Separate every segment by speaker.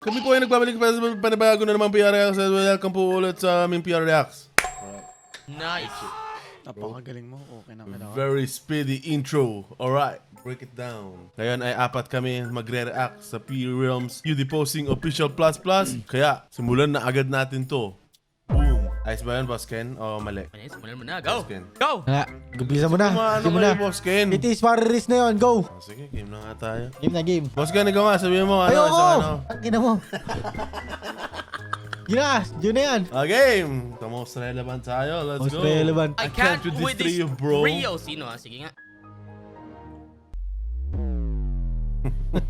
Speaker 1: Kami po ay nagbabalik pa sa panabago na naman PR Reacts. Welcome po ulit sa aming PR Reacts.
Speaker 2: Nice.
Speaker 3: Napakagaling mo. Okay na kailangan.
Speaker 1: Very speedy intro. Alright, break it down. Ngayon ay apat kami magre-react sa P-Realms Udiposing Official Plus Plus. Kaya, simulan na agad natin to. Boom. Ayos ba yun, Boss Ken? O mali?
Speaker 2: Nice, simulan mo na. Go!
Speaker 1: Boss Ken.
Speaker 2: Go!
Speaker 4: Wala, gabisa mo na.
Speaker 1: Ano
Speaker 4: Sige mo na.
Speaker 1: kayo, Boss Ken?
Speaker 4: It is Paris na yun, go!
Speaker 1: Oh, sige, game na nga tayo.
Speaker 4: Game na game.
Speaker 1: Boss Ken, ikaw nga, sabihin mo. Ano,
Speaker 4: Ayoko!
Speaker 1: isang ano?
Speaker 4: Tangina mo. Yun na yan.
Speaker 1: Game! The most relevant tayo. Let's
Speaker 4: Most
Speaker 1: go.
Speaker 4: relevant.
Speaker 1: I can't with
Speaker 2: with
Speaker 1: this
Speaker 2: this
Speaker 1: trio, bro.
Speaker 2: Rio. Sino ha? Sige nga.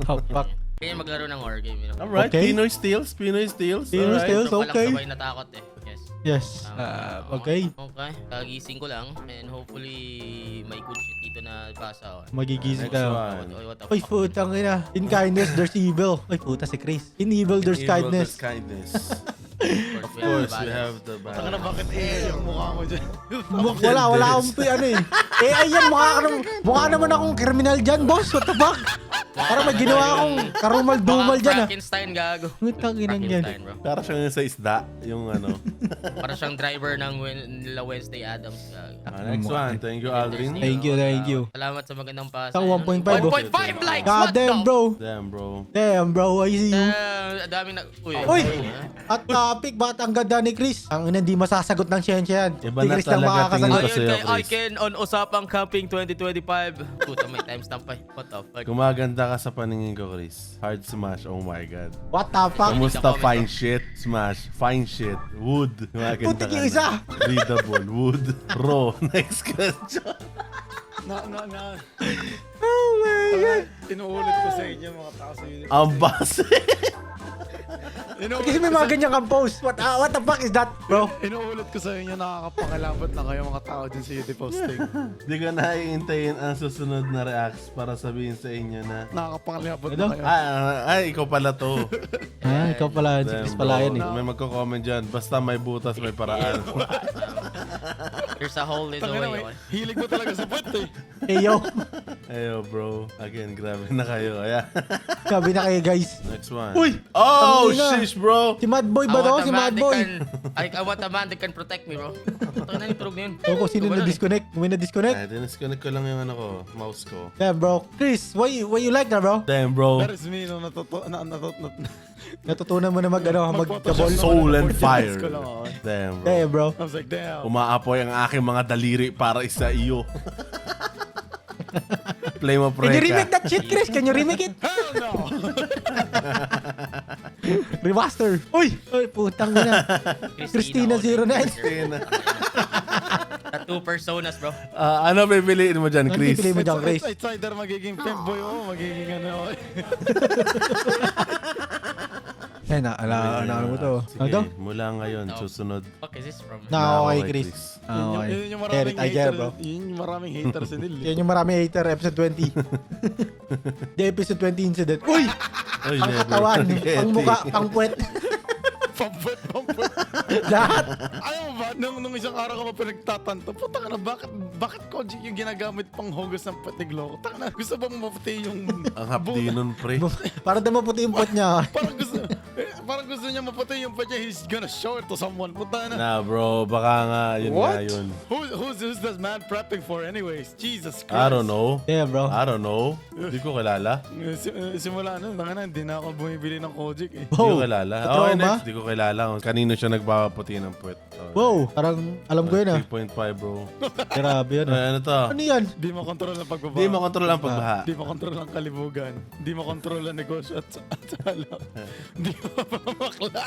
Speaker 4: Top fuck.
Speaker 2: Kaya maglaro ng horror game. You know?
Speaker 1: Alright,
Speaker 4: Okay.
Speaker 1: Pinoy Steals. Pinoy Steals.
Speaker 4: Pinoy
Speaker 1: Alright.
Speaker 4: Steals.
Speaker 2: Bro, palang
Speaker 4: okay.
Speaker 2: sabay natakot eh. Yes.
Speaker 4: Yes. Okay.
Speaker 2: Okay. Kagising ko lang. And hopefully, may good shit dito na basa.
Speaker 4: Magigising
Speaker 1: Next
Speaker 4: ka.
Speaker 1: one.
Speaker 2: What the
Speaker 4: Uy,
Speaker 2: fuck?
Speaker 4: putang ina. In kindness, there's evil. Uy, puta si Chris. In evil, there's
Speaker 1: Evil,
Speaker 4: kindness.
Speaker 1: there's kindness.
Speaker 2: Of
Speaker 1: Of course, we have the
Speaker 3: Taka na
Speaker 1: balance.
Speaker 3: bakit yung mukha mo dyan?
Speaker 4: Wala akong ano eh. Eh, ayan, mukha naman akong kriminal dyan, boss. What the fuck? Parang may ginawa akong karumal-dumal dyan ah.
Speaker 2: Frankenstein gago.
Speaker 4: Ngutang inang yan.
Speaker 2: Frankenstein bro.
Speaker 1: Para siyang yung sa isda, yung ano.
Speaker 2: Para siyang driver ng nila Wednesday Adams. Gago.
Speaker 1: Next one. Thank you, Aldrin.
Speaker 4: Thank you.
Speaker 2: Salamat sa magandang pasa.
Speaker 4: Sa 1.5, bro.
Speaker 2: 1.5 likes!
Speaker 4: God
Speaker 2: What
Speaker 4: damn,
Speaker 2: the-
Speaker 4: bro.
Speaker 1: Damn, bro.
Speaker 4: I see you.
Speaker 2: Dami na...
Speaker 4: Uy! At topic, bakit ang ganda ni Chris? Ang ina, hindi masasagot ng siyensya yan.
Speaker 1: Iba
Speaker 4: Si
Speaker 1: na
Speaker 4: Chris lang
Speaker 1: talaga
Speaker 4: makakasagot.
Speaker 1: tingin ko
Speaker 2: Ayun
Speaker 1: sa'yo,
Speaker 2: kay
Speaker 1: Chris.
Speaker 2: Iken on Usapang Camping 2025. Puta, may timestamp pa. What the fuck?
Speaker 1: Kumaganda ka sa paningin ko, Chris. Hard smash, oh my God.
Speaker 4: What the fuck?
Speaker 1: Kamusta fine shit? Smash. Fine shit. Wood. Kumaganda
Speaker 4: Putik
Speaker 1: ka
Speaker 4: yung isa.
Speaker 1: na. Readable. Wood. Raw. Next question.
Speaker 4: Oh my God.
Speaker 3: Inuulit ko sa inyo mga tao sa unit.
Speaker 1: Ang base.
Speaker 4: Kasi may mga ganyang compose. What the fuck is that, bro?
Speaker 3: Inuulit ko sa inyo, nakakapangalabat na kayo mga tao dyan sa unit posting.
Speaker 1: Di ko na iintayin ang susunod na reacts para sabihin sa inyo na
Speaker 3: Nakakapangalabat
Speaker 4: Ano?
Speaker 3: na kayo.
Speaker 1: ikaw pala to.
Speaker 4: Ikaw pala. Si
Speaker 1: Damn,
Speaker 4: Chris pala
Speaker 1: bro.
Speaker 4: yan eh.
Speaker 1: May magko-comment dyan. Basta may butas, may paraan.
Speaker 2: There's a hole in the
Speaker 3: Tangina,
Speaker 2: way.
Speaker 3: may hilig mo talaga sa puwet eh.
Speaker 4: Hey, yo.
Speaker 1: Ayo, bro. Again, grabe na kayo. Ayan.
Speaker 4: Sabi na kayo, guys.
Speaker 1: Next one.
Speaker 4: Uy!
Speaker 1: Oh,
Speaker 4: Tangina.
Speaker 1: shish, bro.
Speaker 4: Si Mad Boy ba to? Si Mad Boy.
Speaker 2: I want a man that can protect me, bro. Ito na yung turog na yun.
Speaker 4: Ako, sino na-disconnect? May na-disconnect?
Speaker 1: Ay, dinisconnect ko lang yung ano ko, mouse ko.
Speaker 4: Damn, bro. Chris, why you like that, bro?
Speaker 1: Damn, bro.
Speaker 3: That is me, no,
Speaker 4: Natutunan mo na mag-double.
Speaker 1: Soul and
Speaker 3: Mag-photoshop
Speaker 1: fire.
Speaker 3: ko lang ako.
Speaker 1: Damn, bro.
Speaker 4: Damn, bro.
Speaker 3: I was like, damn.
Speaker 1: Umaapoy ang aking mga daliri para isa iyo. Play mo,
Speaker 4: Can you remake
Speaker 1: preka.
Speaker 4: that shit, Chris? Can you remake it?
Speaker 3: Hell no!
Speaker 4: Remaster. Uy! Uy, putang ina. Christina 09.
Speaker 2: The two personas, bro.
Speaker 1: Ano pipiliin mo dyan,
Speaker 4: Ano
Speaker 1: Chris?
Speaker 4: pipiliin mo dyan, Chris?
Speaker 3: It's either magiging femboy o magiging ano.
Speaker 4: Eh, ano mo to?
Speaker 1: Sige,
Speaker 4: Ano to?
Speaker 1: mula ngayon,
Speaker 2: No.
Speaker 1: susunod.
Speaker 2: Fuck is this from?
Speaker 4: Na okay,
Speaker 1: okay,
Speaker 4: Chris.
Speaker 1: Chris.
Speaker 4: Ah, okay.
Speaker 3: Yun yung
Speaker 4: Get
Speaker 3: maraming
Speaker 4: it, I get it, bro.
Speaker 3: Yun yung maraming haters sa nila.
Speaker 4: Yan yung marami hater, episode 20. The episode 20 incident. Uy!
Speaker 1: Oy,
Speaker 4: Ang
Speaker 1: never
Speaker 4: katawan,
Speaker 1: forget
Speaker 4: ang muka,
Speaker 1: it.
Speaker 4: ang puwet.
Speaker 3: Pamput.
Speaker 4: Lahat.
Speaker 3: Ayaw mo ba? Nung isang araw ka pa pinagtatanto, puta ka na, bakit Kojic yung ginagamit pang hugas ng patiglo? Taka na, gusto bang maputi yung...
Speaker 1: Ang hapdi nun, pre.
Speaker 4: Para daw maputi yung puwet niya.
Speaker 3: parang gusto niya maputi yung pati, he's gonna show it to someone. Puta na.
Speaker 1: Nah, bro. Baka nga, yun nga yun.
Speaker 3: Who's this man prepping for anyways? Jesus Christ.
Speaker 1: I don't know.
Speaker 4: Yeah, bro.
Speaker 1: I don't know. Hindi ko kilala.
Speaker 3: Simula na, hindi na ako bumibili ng Kojic eh.
Speaker 1: Hindi ko kilala.
Speaker 4: Totoo
Speaker 1: Okay,
Speaker 4: ba?
Speaker 1: next. Hindi ko kilala. Kanino siya nagpapaputi ng puwet. Okay.
Speaker 4: Wow, parang alam ko yun ah.
Speaker 1: 3.5, bro.
Speaker 4: Grabe yun ah.
Speaker 1: Ay, ano to?
Speaker 4: Ano yan?
Speaker 3: Di makontrol ang pagbaba.
Speaker 1: Hindi makontrol ang pagbaha.
Speaker 3: Di makontrol ang kalibugan. Di makontrol ang negosyo at alak. Di mapamakla.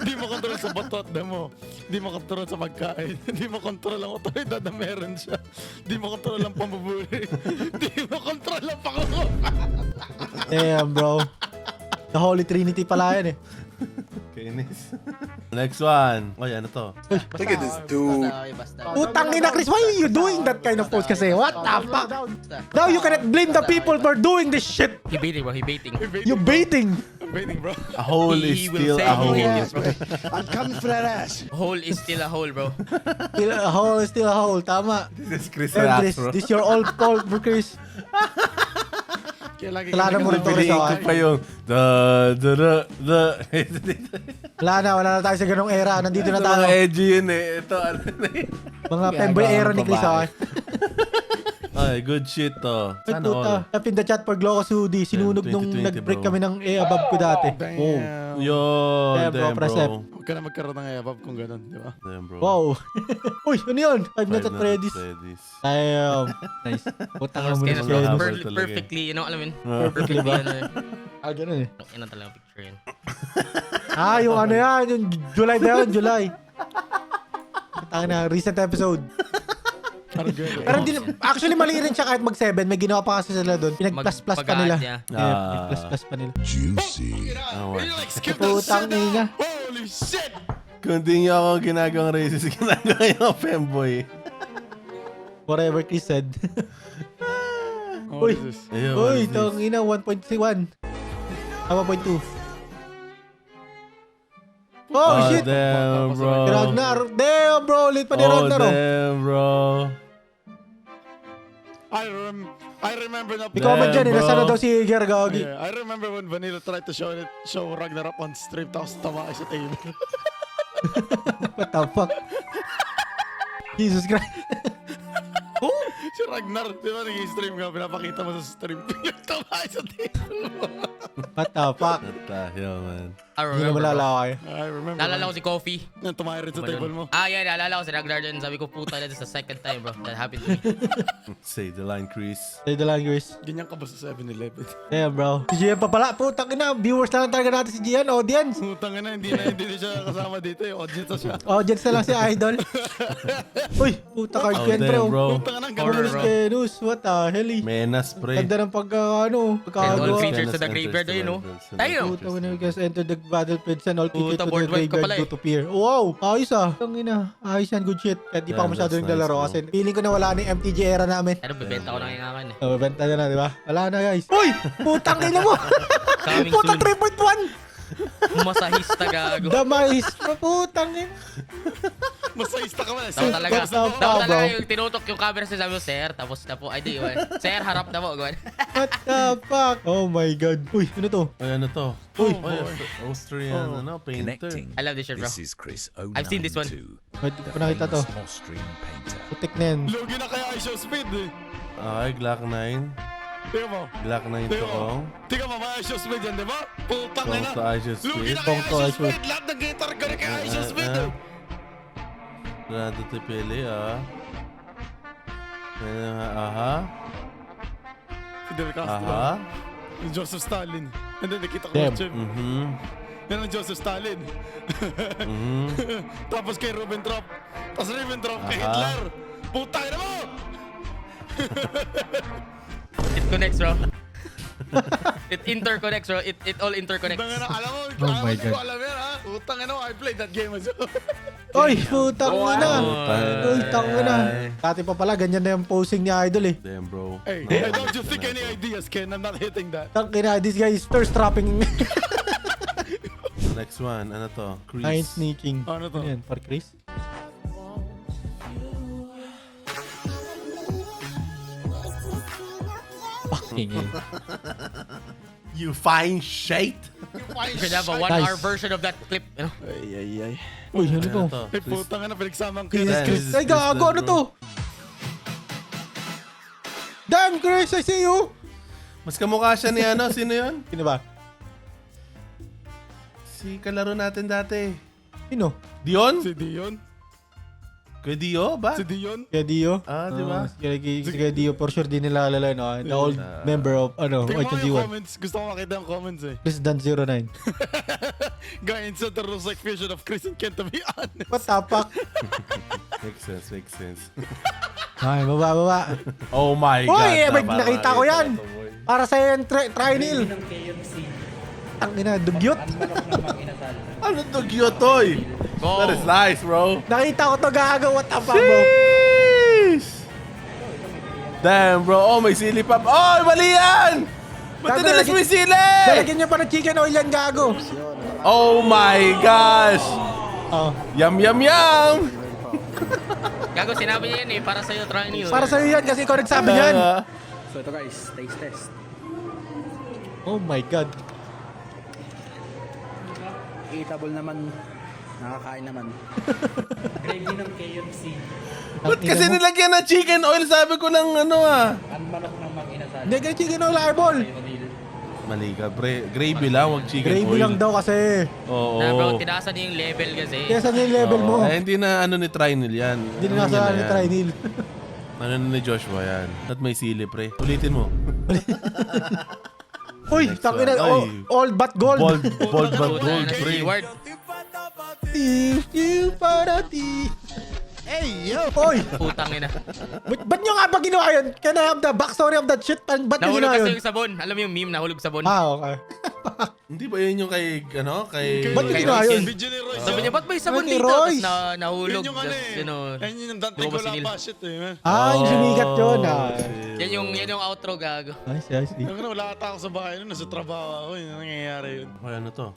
Speaker 3: Di makontrol sa bato at damo. Di makontrol sa pagkain. Di makontrol ang otoridad na meron siya. Di makontrol ang pambubuli. Di makontrol ang pangungupa.
Speaker 4: Damn, bro. The Holy Trinity pala yan eh.
Speaker 1: Kainis. Next one. Oy, ano to?
Speaker 2: Look at this dude. Basta.
Speaker 4: Putang ina, Chris, why are you doing that kind of post kasi? What the fuck? Now you cannot blame the people for doing this shit.
Speaker 2: He baiting, bro. He baiting.
Speaker 4: You baiting.
Speaker 3: I'm waiting, bro.
Speaker 1: A hole is
Speaker 2: He will
Speaker 1: still
Speaker 2: say
Speaker 1: a
Speaker 2: he
Speaker 1: hole.
Speaker 2: hates, bro.
Speaker 5: I'm coming for that ass.
Speaker 2: Hole is still a hole, bro.
Speaker 4: Still a hole is still a hole. Tama.
Speaker 1: This is Chris
Speaker 4: Damn,
Speaker 1: Reacts,
Speaker 4: Chris,
Speaker 1: bro.
Speaker 4: this your old fault, bro, Chris.
Speaker 3: Kaya lagi
Speaker 4: Kasalanan mo rin to,
Speaker 1: Piliin ko
Speaker 4: Rizal.
Speaker 1: pa yung
Speaker 4: Wala na tayo sa ganong era. Nandito na tayo.
Speaker 1: Mga edgy yun eh. Ito, ano na yun.
Speaker 4: Mga femboy era ni Chris.
Speaker 1: Babae. Ay, good shit to.
Speaker 4: Ay,
Speaker 1: Sana
Speaker 4: puta.
Speaker 1: all.
Speaker 4: Tap in the chat for Glocos Hoodie. Sinunog
Speaker 1: 2020,
Speaker 4: nung nag-break
Speaker 1: bro.
Speaker 4: kami ng above ko dati.
Speaker 3: Damn.
Speaker 4: Wow.
Speaker 1: Yo,
Speaker 4: Damn, bro,
Speaker 1: damn,
Speaker 4: press F.
Speaker 1: bro.
Speaker 3: Huwag ka na magkaroon ng ebab kung gano'n, di ba?
Speaker 1: Damn, bro.
Speaker 4: Wow. Uy, ano yun? 5 Nights at
Speaker 1: Five
Speaker 4: Freddy's.
Speaker 1: Freddy's.
Speaker 4: Damn. Nice. Putang
Speaker 2: Tapos
Speaker 4: mo
Speaker 2: kaya
Speaker 4: na
Speaker 1: Mga habol
Speaker 2: per-
Speaker 1: talaga eh.
Speaker 2: perfectly, you know, alam mo yun?
Speaker 1: Ah.
Speaker 2: Perfectly, ano yun.
Speaker 4: Ah, ganun eh.
Speaker 2: Yan ang talagang picture yun.
Speaker 4: Ah, yung ano yan. Yung July na yun, July. Tangin na, recent episode.
Speaker 3: Parang gano'n.
Speaker 4: Pero hindi, actually mali rin siya kahit mag-7. May ginawa pa kasi sila doon. Pinag-plus-plus pa nila.
Speaker 2: Pag-add niya.
Speaker 4: Yeah,
Speaker 1: Ah.
Speaker 4: pinag-plus-plus pa nila.
Speaker 5: Juicy.
Speaker 1: Ah,
Speaker 3: You like skip
Speaker 4: Putang ina.
Speaker 3: Holy shit!
Speaker 1: Kung di niyo ako ginagawang racist, ginagawa yung femboy.
Speaker 4: Whatever Chris said.
Speaker 3: Oh,
Speaker 4: Uy.
Speaker 3: what is this?
Speaker 1: Ayun, what
Speaker 4: Uy,
Speaker 1: is this?
Speaker 4: tangina, 1.1. Ah, 1.2. Oh, shit!
Speaker 1: Damn, bro.
Speaker 4: Ragnar! Damn, bro! Late pa ni
Speaker 1: Oh,
Speaker 4: Ragnar, oh.
Speaker 1: damn, bro.
Speaker 3: I remember na.
Speaker 4: I-comment dyan, eh.
Speaker 1: Damn,
Speaker 4: Nasaan na
Speaker 1: bro.
Speaker 4: daw si Gergagi?
Speaker 3: Yeah, I remember when Vanilla tried to show Ragnarok on stream tapos tama sa table.
Speaker 4: What the fuck? Jesus Christ.
Speaker 3: Si Ragnar, di ba nag-stream ka, pinapakita mo sa stream. Tama sa table.
Speaker 4: What the fuck?
Speaker 1: What the hell, man?
Speaker 2: I
Speaker 4: Hindi na
Speaker 2: remember, bro.
Speaker 4: malala ko kayo.
Speaker 3: I remember.
Speaker 2: Naalala ko si Coffee.
Speaker 3: Nang tumayo rin sa table mo.
Speaker 2: Ah, yeah, naalala ko si Ragnar dyan. Sabi ko, puta na, this is the second time, bro. That happened to me.
Speaker 1: Say the line, Chris.
Speaker 4: Say the language.
Speaker 3: Ganyan ka ba sa 7-Eleven?
Speaker 4: Damn, bro. Si Gian pa pala. Putang ina, viewers na lang talaga natin si Gian. Audience.
Speaker 3: Utang na, hindi na siya kasama dito eh. Audience na siya.
Speaker 4: Audience na lang si Idol. Uy, puta card
Speaker 1: Oh,
Speaker 4: Ken,
Speaker 1: damn,
Speaker 4: bro.
Speaker 1: bro.
Speaker 3: Utang na,
Speaker 2: Horror,
Speaker 3: gano'n
Speaker 2: bro.
Speaker 4: Kenus, what the hell, eh.
Speaker 1: Menas, pre.
Speaker 4: Ganda ng
Speaker 2: And all
Speaker 4: ano, pagkagawa.
Speaker 2: features to the
Speaker 1: Menas
Speaker 2: graveyard,
Speaker 1: enters
Speaker 2: you know?
Speaker 1: the battlefield.
Speaker 2: Tayo.
Speaker 4: Puta, when you guys enter the battlefield and all tickets
Speaker 2: Puta,
Speaker 4: to the
Speaker 2: board wipe ka pala,
Speaker 4: graveyard go to pier. Wow, ayos ah. Ang ina, ayos yan, good shit. Kahit di pa ako
Speaker 1: Yeah,
Speaker 4: masyado
Speaker 1: that's
Speaker 4: yung nalaro
Speaker 1: nice,
Speaker 4: kasi feeling ko na wala na yung MTG era namin.
Speaker 2: Ano, bebenta ko na yung akin eh.
Speaker 4: So, benta na, di ba? Wala na, guys. Uy, putang ina mo.
Speaker 2: Coming
Speaker 4: Puta,
Speaker 2: soon.
Speaker 4: 3.1.
Speaker 2: Masahista gago.
Speaker 4: Damais. Putang ina.
Speaker 3: Masayista ka man.
Speaker 2: Daw talaga.
Speaker 4: Tapos na,
Speaker 2: Daw talaga
Speaker 4: bro.
Speaker 2: yung tinutok yung camera sa sabi mo, sir. Tapos na po, ay di, sir, harap na po, gawin.
Speaker 4: What the fuck? Oh my god. Uy, ano to?
Speaker 1: Ay, ano to?
Speaker 4: Uy.
Speaker 1: Austrian, ano, painter.
Speaker 6: Connecting.
Speaker 2: I love this shit, bro.
Speaker 6: This is Chris
Speaker 2: I've seen this one.
Speaker 6: 092,
Speaker 4: Wait, di ko nakita to.
Speaker 6: famous Austrian painter.
Speaker 4: Putik na yan.
Speaker 3: Lugi na kaya ay show speed eh.
Speaker 1: Okay, Glock 9.
Speaker 3: Tingnan mo.
Speaker 1: Glock 9 to
Speaker 3: Tingnan mo.
Speaker 1: kong.
Speaker 3: Tingnan mo, may ay show speed yan, di ba? Putang
Speaker 1: Kong
Speaker 3: na
Speaker 1: to
Speaker 3: na.
Speaker 1: Ice
Speaker 3: Lugi
Speaker 1: Speed.
Speaker 3: na kaya
Speaker 4: Kong
Speaker 3: ay
Speaker 4: to
Speaker 3: show
Speaker 4: Ice Speed.
Speaker 3: speed. Lahat ng guitar ka rin kaya ay show speed eh.
Speaker 1: Grado to pili, ah. Aha.
Speaker 3: Fidel Castro.
Speaker 1: Aha.
Speaker 3: Yung Joseph Stalin. And then nakita ko
Speaker 4: Damn.
Speaker 3: yung Chip.
Speaker 1: Mhm.
Speaker 3: Yan ang Joseph Stalin.
Speaker 1: Mhm.
Speaker 3: Tapos kay Ribbentrop. Tapos Ribbentrop kay
Speaker 1: Aha.
Speaker 3: Hitler. Putang na mo!
Speaker 2: It connects, bro. It interconnects, bro. It all interconnects.
Speaker 3: Putang na, alam mo,
Speaker 4: Oh my
Speaker 3: hindi ko
Speaker 4: God.
Speaker 3: alam yan ha. Putang na, I played that game as well.
Speaker 4: Uy, putang ina.
Speaker 1: Ay.
Speaker 4: Uy, tang ina. Dati pa pala, ganyan na yung posing ni Idol eh.
Speaker 1: Damn, bro.
Speaker 3: Hey, I don't you think any ideas, Ken? I'm not hitting that.
Speaker 4: Tang ina, this guy is thirst trapping.
Speaker 1: Next one, ano to?
Speaker 4: Nine
Speaker 1: Chris.
Speaker 4: sneaking.
Speaker 3: Ano to?
Speaker 4: Yan, par Chris. Fucking hell.
Speaker 1: You fine shit.
Speaker 2: You should have a 1
Speaker 4: Nice.
Speaker 2: hour version of that clip, you know?
Speaker 3: Ay.
Speaker 4: Uy, ano to?
Speaker 1: Ano to?
Speaker 3: Ay, putang na, pinagsamang
Speaker 4: Chris,
Speaker 3: Ken.
Speaker 1: Damn,
Speaker 4: Chris.
Speaker 1: this is
Speaker 4: Ay, gago,
Speaker 1: Chris
Speaker 4: ano
Speaker 1: na,
Speaker 4: to?
Speaker 1: bro.
Speaker 4: Damn, Chris, I see you.
Speaker 1: Mas kamukha siya ni ano, sino yun?
Speaker 4: Sino ba?
Speaker 1: Si kalaro natin dati.
Speaker 4: Sino?
Speaker 1: Dion?
Speaker 3: Si Dion.
Speaker 1: Kuya Dio ba?
Speaker 3: Si Dion.
Speaker 4: Kaya Dio?
Speaker 1: Ah, di ba?
Speaker 4: Si Kaya Dio, for sure di nila alala, no? The old member of,
Speaker 3: Tingnan mo yung
Speaker 4: HNG1.
Speaker 3: comments. Gusto ko makita yung comments eh.
Speaker 4: Chris Dan09.
Speaker 3: Guy inside the looks like fusion of Chris and Ken, to be honest.
Speaker 4: What the fuck?
Speaker 1: Makes sense, makes sense.
Speaker 4: Ay, baba.
Speaker 1: Oh my God.
Speaker 4: Uy, may
Speaker 1: tama,
Speaker 4: nakita ko yan.
Speaker 1: ito, boy.
Speaker 4: Para sa yung trinil. Ang ina, dugyot.
Speaker 1: Ano to, Gyotoy?
Speaker 2: Go.
Speaker 1: That is nice, bro.
Speaker 4: Nakita ko to gago. What the fuck, bro?
Speaker 1: Sheesh! Damn, bro. Oh, may sili pa. Oh, mali yan! Ba't
Speaker 4: Gago,
Speaker 1: tinalas mo yung sili?
Speaker 4: Lalagyan niya pa ng chicken oil yan, gago.
Speaker 1: Oh my gosh!
Speaker 4: Oh.
Speaker 1: Yum, yum, yum!
Speaker 2: Gago, sinabi niya yan eh, para sa'yo, try nyo.
Speaker 4: Para sa'yo yan kasi ikaw nagsabi yan.
Speaker 1: Ah,
Speaker 7: So ito guys, taste test.
Speaker 4: Oh my God.
Speaker 5: Eatable naman. Nakakain naman.
Speaker 6: Gravy ng KFC.
Speaker 1: Ba't kasi nilagyan ng chicken oil? Sabi ko lang ano
Speaker 6: Ang manok ng mag-inasal.
Speaker 4: Hindi, ganyan chicken oil eyeball.
Speaker 1: Mali ka, pre. Gravy lang, wag chicken
Speaker 4: Gravy
Speaker 1: oil.
Speaker 4: lang daw kasi.
Speaker 1: Oo.
Speaker 2: Na bro, tinasan niya yung level kasi.
Speaker 4: Kaya saan yung level mo?
Speaker 1: Eh, hindi na ano ni Trinil yan.
Speaker 4: Hindi na
Speaker 1: Ano
Speaker 4: nasa
Speaker 1: niya
Speaker 4: ni
Speaker 1: yan?
Speaker 4: Trinil.
Speaker 1: Ano na ni Joshua yan. At may sili, pre. Ulitin mo.
Speaker 4: Uy,
Speaker 1: Next
Speaker 4: tangina.
Speaker 1: one. Ay.
Speaker 4: All but gold.
Speaker 1: Bold but
Speaker 2: Puta
Speaker 1: gold,
Speaker 2: na,
Speaker 1: pre.
Speaker 2: keyword.
Speaker 4: If you parati. Hey, yo. Uy,
Speaker 2: Putang ina.
Speaker 4: ba't nyo nga ba ginawa yun? Can I have the backstory of that shit? Ba't nyo
Speaker 2: Nahulog
Speaker 4: ginawa
Speaker 2: kasi
Speaker 4: yun?
Speaker 2: yung sabon. Alam mo yung meme, nahulog sabon.
Speaker 4: Ah, okay.
Speaker 1: Hindi ba yun yung kay, ano, kay...
Speaker 4: Ba't nyo
Speaker 2: Kay
Speaker 4: ginawa
Speaker 2: Royce
Speaker 4: yun?
Speaker 3: Video ni Royce.
Speaker 2: Sabi niya, ba't may sabon
Speaker 4: Ay, ni
Speaker 2: dito?
Speaker 4: Royce.
Speaker 2: Tapos nahulog.
Speaker 3: Yan yung ano
Speaker 2: Tapos,
Speaker 3: eh.
Speaker 2: you know,
Speaker 3: Yan yung Dante
Speaker 2: lumabas si
Speaker 3: Gola
Speaker 2: Neil.
Speaker 3: pa shit eh. man.
Speaker 4: Ah, yung sumigat yun. Ah.
Speaker 2: yan yung outro gago.
Speaker 4: I see.
Speaker 3: Ang wala ata ako sa bahay nun, nasa trabaho ako. Yun ang nangyayari yun.
Speaker 1: Ay, ano to?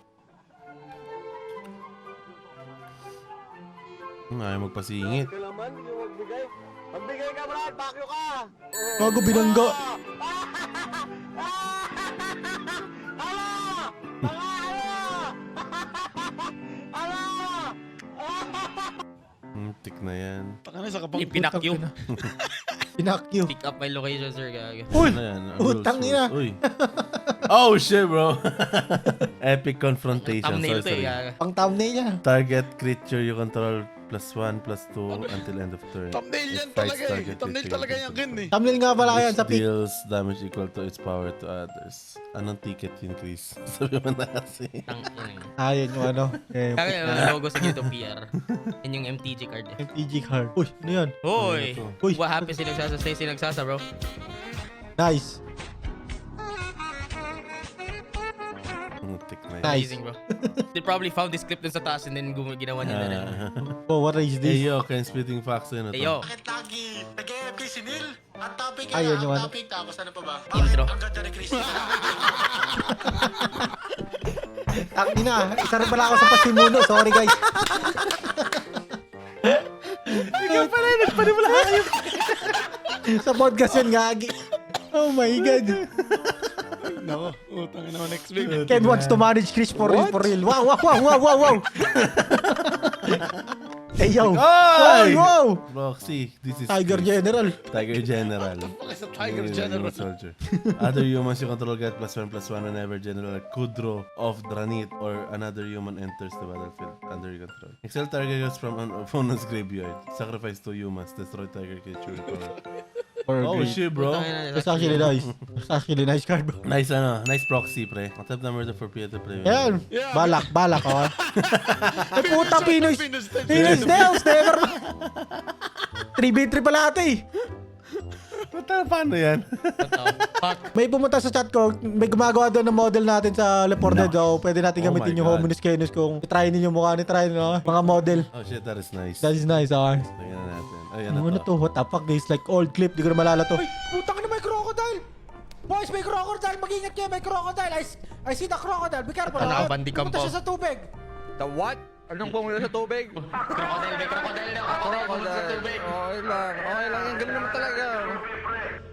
Speaker 1: Ayaw magpasingit.
Speaker 4: Bago binangga.
Speaker 1: Tik na yan.
Speaker 3: Taka na sa kapang...
Speaker 2: Ipinakyo.
Speaker 4: Pinakyo.
Speaker 2: Pick up my location, sir gago.
Speaker 4: Uy!
Speaker 1: Ano yan?
Speaker 4: Utang ina.
Speaker 1: Uy. Oh, shit, bro. Epic confrontation.
Speaker 2: Thumbnail to eh
Speaker 1: Sorcery.
Speaker 2: gago.
Speaker 4: Pang thumbnail niya.
Speaker 1: Target creature you control +1/+2 until end of turn.
Speaker 3: Thumbnail
Speaker 1: It
Speaker 3: yan
Speaker 1: fights
Speaker 3: talaga eh.
Speaker 1: target
Speaker 3: Thumbnail
Speaker 1: creature
Speaker 3: talaga
Speaker 1: you
Speaker 3: yan
Speaker 1: control.
Speaker 3: kin eh.
Speaker 4: Thumbnail nga pala yan sa
Speaker 1: Which
Speaker 4: pic.
Speaker 1: deals damage equal to its power to others. Anong ticket increase? Sabi mo na kasi.
Speaker 2: Tang ina yun.
Speaker 4: Ah, yun yung ano. Eh,
Speaker 2: Kaya yung logo sa YouTube PR. Yan yung MTG card eh.
Speaker 4: MTG card. Uy, ano yan?
Speaker 2: Hoy!
Speaker 4: Uy.
Speaker 2: What happens sinagsasa? Stay sinagsasa, bro.
Speaker 4: Nice.
Speaker 1: Tik na yan.
Speaker 4: Nice.
Speaker 2: Amazing, bro. They probably found this clip dun sa taas and then ginawa niya na rin.
Speaker 4: Oh, what is
Speaker 1: Hey
Speaker 4: this?
Speaker 1: yo, can spitting facts yun.
Speaker 2: Hey, yo.
Speaker 7: Bakit lagi nag-AFK si Neil? Ang topic
Speaker 4: Ayun yung ano.
Speaker 7: topic, tapos ano pa ba?
Speaker 2: Intro.
Speaker 7: Ang ganda ni Christy.
Speaker 4: Ina, isa rin pala ako sa pasimuno. Sorry, guys. Ikaw pala, nagpanimula kayo. Sa podcast yan, gagi. Oh my God.
Speaker 3: Nako, utang na next week.
Speaker 4: Ken wants to manage Chris for real, for real. Wow. Hey, yo.
Speaker 1: Ay!
Speaker 4: Wow.
Speaker 1: Roxy, this is
Speaker 4: Tiger
Speaker 1: Chris.
Speaker 4: General.
Speaker 1: Tiger General.
Speaker 3: Bakit sa Tiger
Speaker 1: Human
Speaker 3: General?
Speaker 1: Soldier. Other humans you control get +1/+1 whenever General Kudro of Dranit or another human enters the battlefield under your control. Excel targets from an opponent's graveyard. Sacrifice 2 humans. Destroy target creature. Oh shit, bro.
Speaker 4: It's actually nice. It's actually nice card, bro.
Speaker 1: Nice ano, nice proxy, pre. Tap number to for Peter to play.
Speaker 4: Yan.
Speaker 3: Yeah.
Speaker 4: Balak, oh. Ay, puta, Pinoy.
Speaker 3: Pinoy
Speaker 4: Pinoy Stealth, never. 3v3 pala ate eh.
Speaker 1: Paano yan?
Speaker 2: Fuck.
Speaker 4: May pumunta sa chat ko, may gumagawa doon ng model natin sa Leported. So, pwede natin
Speaker 1: Oh
Speaker 4: gamitin
Speaker 1: my
Speaker 4: yung
Speaker 1: God.
Speaker 4: Homunus Canis kung try ninyo mukha ni try no? Mga model.
Speaker 1: Oh shit, that is nice.
Speaker 4: That is nice, okay.
Speaker 1: Tingnan na natin. Ay,
Speaker 4: Ano to? What the fuck? This like old clip. Di ko na malala to. Ay, putang na may crocodile! Boys, may crocodile! Mag-ingat kayo, may crocodile! I see the crocodile! Be careful!
Speaker 2: Ano,
Speaker 4: ah.
Speaker 2: bandikam
Speaker 4: Pumunta
Speaker 2: po.
Speaker 4: siya sa tubig!
Speaker 6: The what? Anong pumunta sa tubig?
Speaker 2: Crocodile, may crocodile daw.
Speaker 6: Crocodile. Okay lang. Okay lang. Yan ganun naman talaga.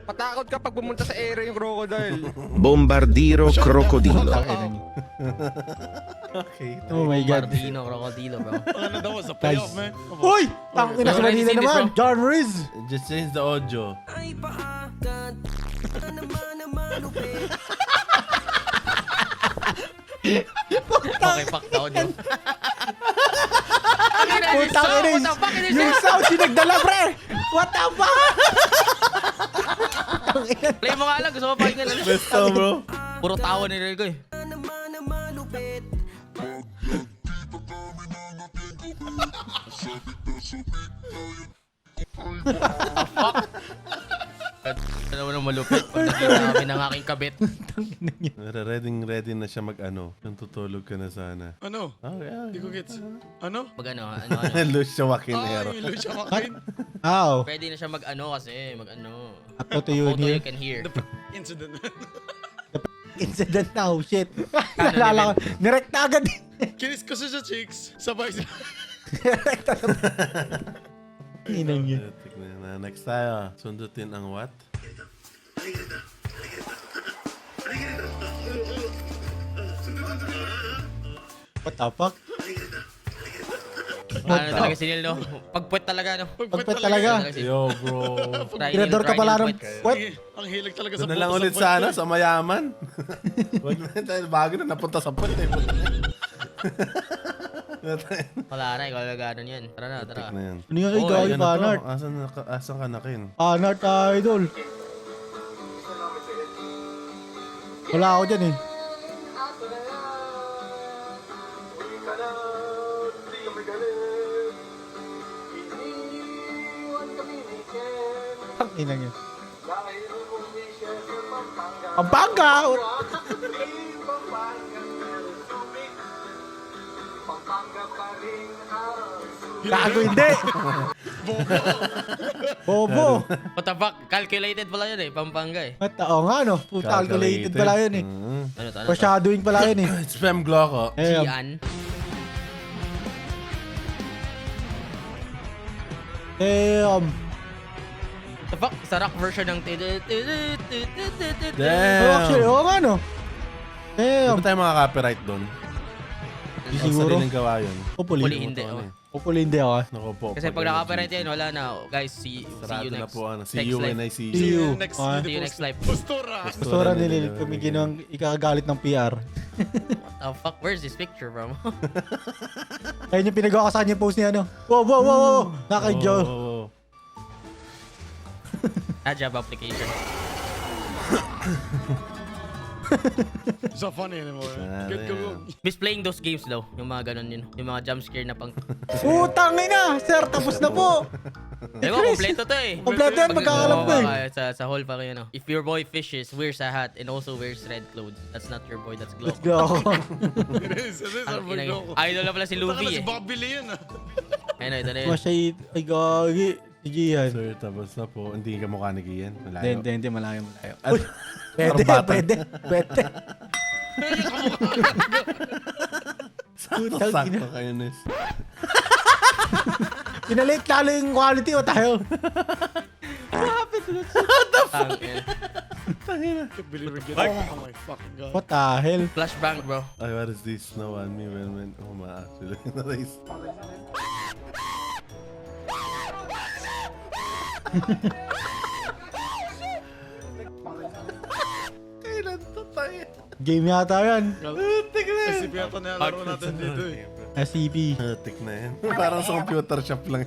Speaker 6: Patakot ka pag pumunta sa area yung crocodile.
Speaker 8: Bombardiro crocodilo.
Speaker 1: Okay.
Speaker 4: Oh my God.
Speaker 2: Martino, crocodilo, bro.
Speaker 3: Ano daw sa playoff, man?
Speaker 4: Uy! Tangina si
Speaker 2: Already
Speaker 4: Manila
Speaker 2: seen this,
Speaker 4: naman!
Speaker 2: bro.
Speaker 4: John Riz!
Speaker 1: Just change the audio.
Speaker 2: Okay, fuck down yun.
Speaker 4: Putang ina!
Speaker 2: What the fuck is
Speaker 4: Yung
Speaker 2: this?
Speaker 4: sound sinagdala, pre! What the fuck?
Speaker 2: Play mo nga lang, gusto mo pakinggan lang.
Speaker 1: Best to, bro.
Speaker 2: Puro tawa ni Rico eh. Ano mo nang malupit pag nakita kami ng aking kabit.
Speaker 1: Ready na siya mag-ano. Yung tutulog ka na sana.
Speaker 3: Ano?
Speaker 1: Oh, yeah.
Speaker 3: Hindi ko gets. Ano?
Speaker 2: Mag ano.
Speaker 1: Lucia Wakinero.
Speaker 3: Ay, Lucia Makain.
Speaker 4: Ow.
Speaker 2: Pwede na siya mag-ano kasi, mag-ano.
Speaker 4: Ako to you
Speaker 2: Photo you
Speaker 4: here.
Speaker 2: can hear.
Speaker 3: Incident.
Speaker 4: Incident now, shit. Nalala ko. Nirekta agad.
Speaker 3: Kinis ko siya sa chicks. Sabay sa...
Speaker 4: Nirekta na. Inang yun.
Speaker 1: Tignan na. Next tayo. Sundutin ang what?
Speaker 4: What the fuck?
Speaker 2: Ano talaga si Neil, no? Pagpuwet talaga, no?
Speaker 4: Pagpet talaga.
Speaker 1: Yo, bro.
Speaker 4: Tirador ka pala ng puwet.
Speaker 3: Ang hilig talaga sa
Speaker 1: Doon na lang
Speaker 3: puto
Speaker 1: ulit
Speaker 3: sa
Speaker 1: sa ano, sa mayaman. Wag na tayo, bago na napunta sa puwet eh.
Speaker 2: Wala na, ikaw na gano'n yan. Tara na, tara.
Speaker 1: Na yan.
Speaker 4: Ano yung
Speaker 2: Oh,
Speaker 4: ikaw,
Speaker 1: Ano to?
Speaker 4: Panart?
Speaker 1: Asan ka nakin?
Speaker 4: Panart, idol. Wala ako dyan eh. Ang ina niya. Pampanga! Gago hindi! Bobo!
Speaker 2: What the fuck? Calculated pala yun eh, Pampanga eh.
Speaker 4: At oo nga no, puta calculated pala yun eh.
Speaker 2: Ano to?
Speaker 4: Foreshadowing pala yun eh.
Speaker 1: Spam Glock oh.
Speaker 4: Eh,
Speaker 2: Gian. The fuck? Sa rock version ng...
Speaker 4: oh, actually,
Speaker 1: Damn!
Speaker 4: oo nga no.
Speaker 1: Di
Speaker 4: Damn.
Speaker 1: ba tayo mga copyright doon?
Speaker 4: Di
Speaker 1: Ang
Speaker 4: siguro.
Speaker 1: sariling gawa yun.
Speaker 4: Hopefully.
Speaker 2: Hopefully hindi.
Speaker 1: Ano
Speaker 2: Oh.
Speaker 1: eh.
Speaker 4: Hopefully hindi ako.
Speaker 1: Naku po.
Speaker 2: Kasi pag naka-copyright yan, wala na. Guys, see you
Speaker 1: Sarado na
Speaker 2: next.
Speaker 1: po. Ano. See
Speaker 2: next
Speaker 1: you
Speaker 2: live.
Speaker 1: when I see
Speaker 4: See
Speaker 1: you.
Speaker 4: you.
Speaker 3: next
Speaker 4: Ah.
Speaker 2: See you next live.
Speaker 3: Postura.
Speaker 4: Gusto rin nililit kami ginawang ikakagalit ng PR.
Speaker 2: Oh fuck, where's this picture from?
Speaker 4: Ayun yung pinagawa ko sa kanya yung post niya ano. Wow, wow, wow, wow. Nakay Joe.
Speaker 1: Oh.
Speaker 2: Job application.
Speaker 3: So funny anymore. Good, good, good.
Speaker 2: Miss playing those games daw. Yung mga ganun yun. Yung mga jump scare na pang...
Speaker 4: Putang ina! Sir, tapos na po!
Speaker 2: Ewan, kompleto to eh.
Speaker 4: Kompleto yan, magkakalam ko eh.
Speaker 2: Sa whole pa kayo, no? If your boy fishes, wears a hat, and also wears red clothes, that's not your boy, that's Glock.
Speaker 4: Let's go.
Speaker 3: It is our
Speaker 2: Ang ina yun.
Speaker 3: Glock.
Speaker 2: Idol na pala si
Speaker 3: Taka na
Speaker 2: Luffy
Speaker 3: si
Speaker 2: eh.
Speaker 3: Bobby Lee yun ah.
Speaker 2: Ayun, ito na yun.
Speaker 4: Masyay, ay gagi. Si Gian.
Speaker 1: Sir, tapos na po. Hindi ka mukha ni Kian. Malayo.
Speaker 4: Hindi, malayo.
Speaker 1: At-
Speaker 4: Uy, pwede,
Speaker 1: Karbatan.
Speaker 4: pwede. Putang
Speaker 1: Sakto
Speaker 4: ina.
Speaker 1: kayo, Nis.
Speaker 4: Pinalate lalo yung quality o tayo.
Speaker 2: Tang, eh.
Speaker 3: Can't believe it. Oh my fucking god.
Speaker 4: What the hell?
Speaker 2: Flashbang, bro.
Speaker 1: Ay, what is this? No one me when oh ma actually. Nice. Kailan to tayo?
Speaker 4: Game yata yan.
Speaker 3: SCP yata na laro natin dito eh.
Speaker 4: SCP.
Speaker 1: Hatik na yan. Parang sa computer shop lang.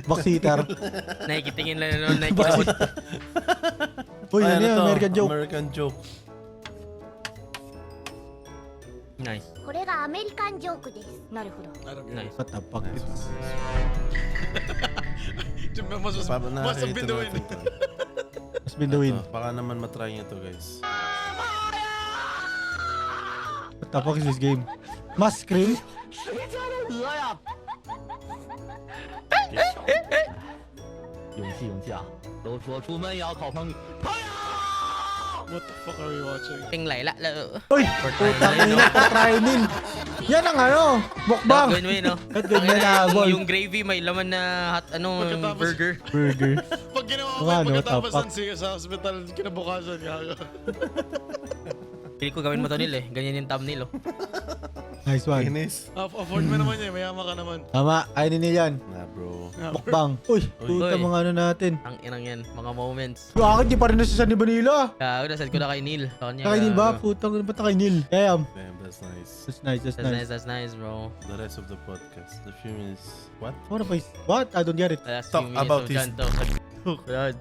Speaker 4: Backseater.
Speaker 2: Nakikitingin lang nun, nakikisabot.
Speaker 4: Uy,
Speaker 1: Ay,
Speaker 4: ano yan?
Speaker 1: to?
Speaker 4: American joke.
Speaker 1: American joke.
Speaker 2: Nice.
Speaker 9: これがアメリカンジョークです。なるほど。
Speaker 3: I don't get it.
Speaker 2: Nice.
Speaker 4: What the fuck?
Speaker 3: Must have been doing it.
Speaker 4: Mas binduin.
Speaker 1: Baka naman matry nyo to, guys.
Speaker 4: What the fuck is this game? Mas scream?
Speaker 3: What the fuck are we watching?
Speaker 2: Ting layla.
Speaker 4: Uy! Putang ina, patrainin. Yan ang ano, mukbang.
Speaker 2: Gawin mo yun, no?
Speaker 4: At good
Speaker 2: Ang ina,
Speaker 4: na ball.
Speaker 2: yung gravy may laman na hot,
Speaker 3: Pagkatapos-
Speaker 2: burger.
Speaker 4: Burger.
Speaker 3: Pag ginawa ko
Speaker 4: Mga
Speaker 3: yung
Speaker 4: ano,
Speaker 3: pagkatapos
Speaker 4: tapak.
Speaker 3: ng siya sa hospital, kinabukasan gaga.
Speaker 2: Pili ko gawin mo to, Nil eh. Ganyan yung thumbnail, oh.
Speaker 4: Nice one.
Speaker 1: Inis.
Speaker 3: Afford mo naman yan, mayama ka naman.
Speaker 4: Tama, ayun nila yan.
Speaker 1: Nah, bro.
Speaker 4: Mukbang. Uy, puta
Speaker 2: Uy.
Speaker 4: mga ano natin.
Speaker 2: Ang inang yan, mga moments.
Speaker 4: Yung akin, di pa rin nasa San Manila.
Speaker 2: Nasad ko na kay Neil. Sa kanya.
Speaker 4: Kay Neil ba? Putang, ba't na kay Neil? Damn.
Speaker 1: Damn, that's nice.
Speaker 4: That's nice, that's
Speaker 2: That's nice,
Speaker 4: nice.
Speaker 2: that's nice, bro.
Speaker 1: The rest of the podcast. The few minutes. What?
Speaker 4: What if what? I don't get it.
Speaker 2: Last
Speaker 1: Talk
Speaker 2: few minutes
Speaker 1: about
Speaker 2: of
Speaker 1: his-
Speaker 2: John God.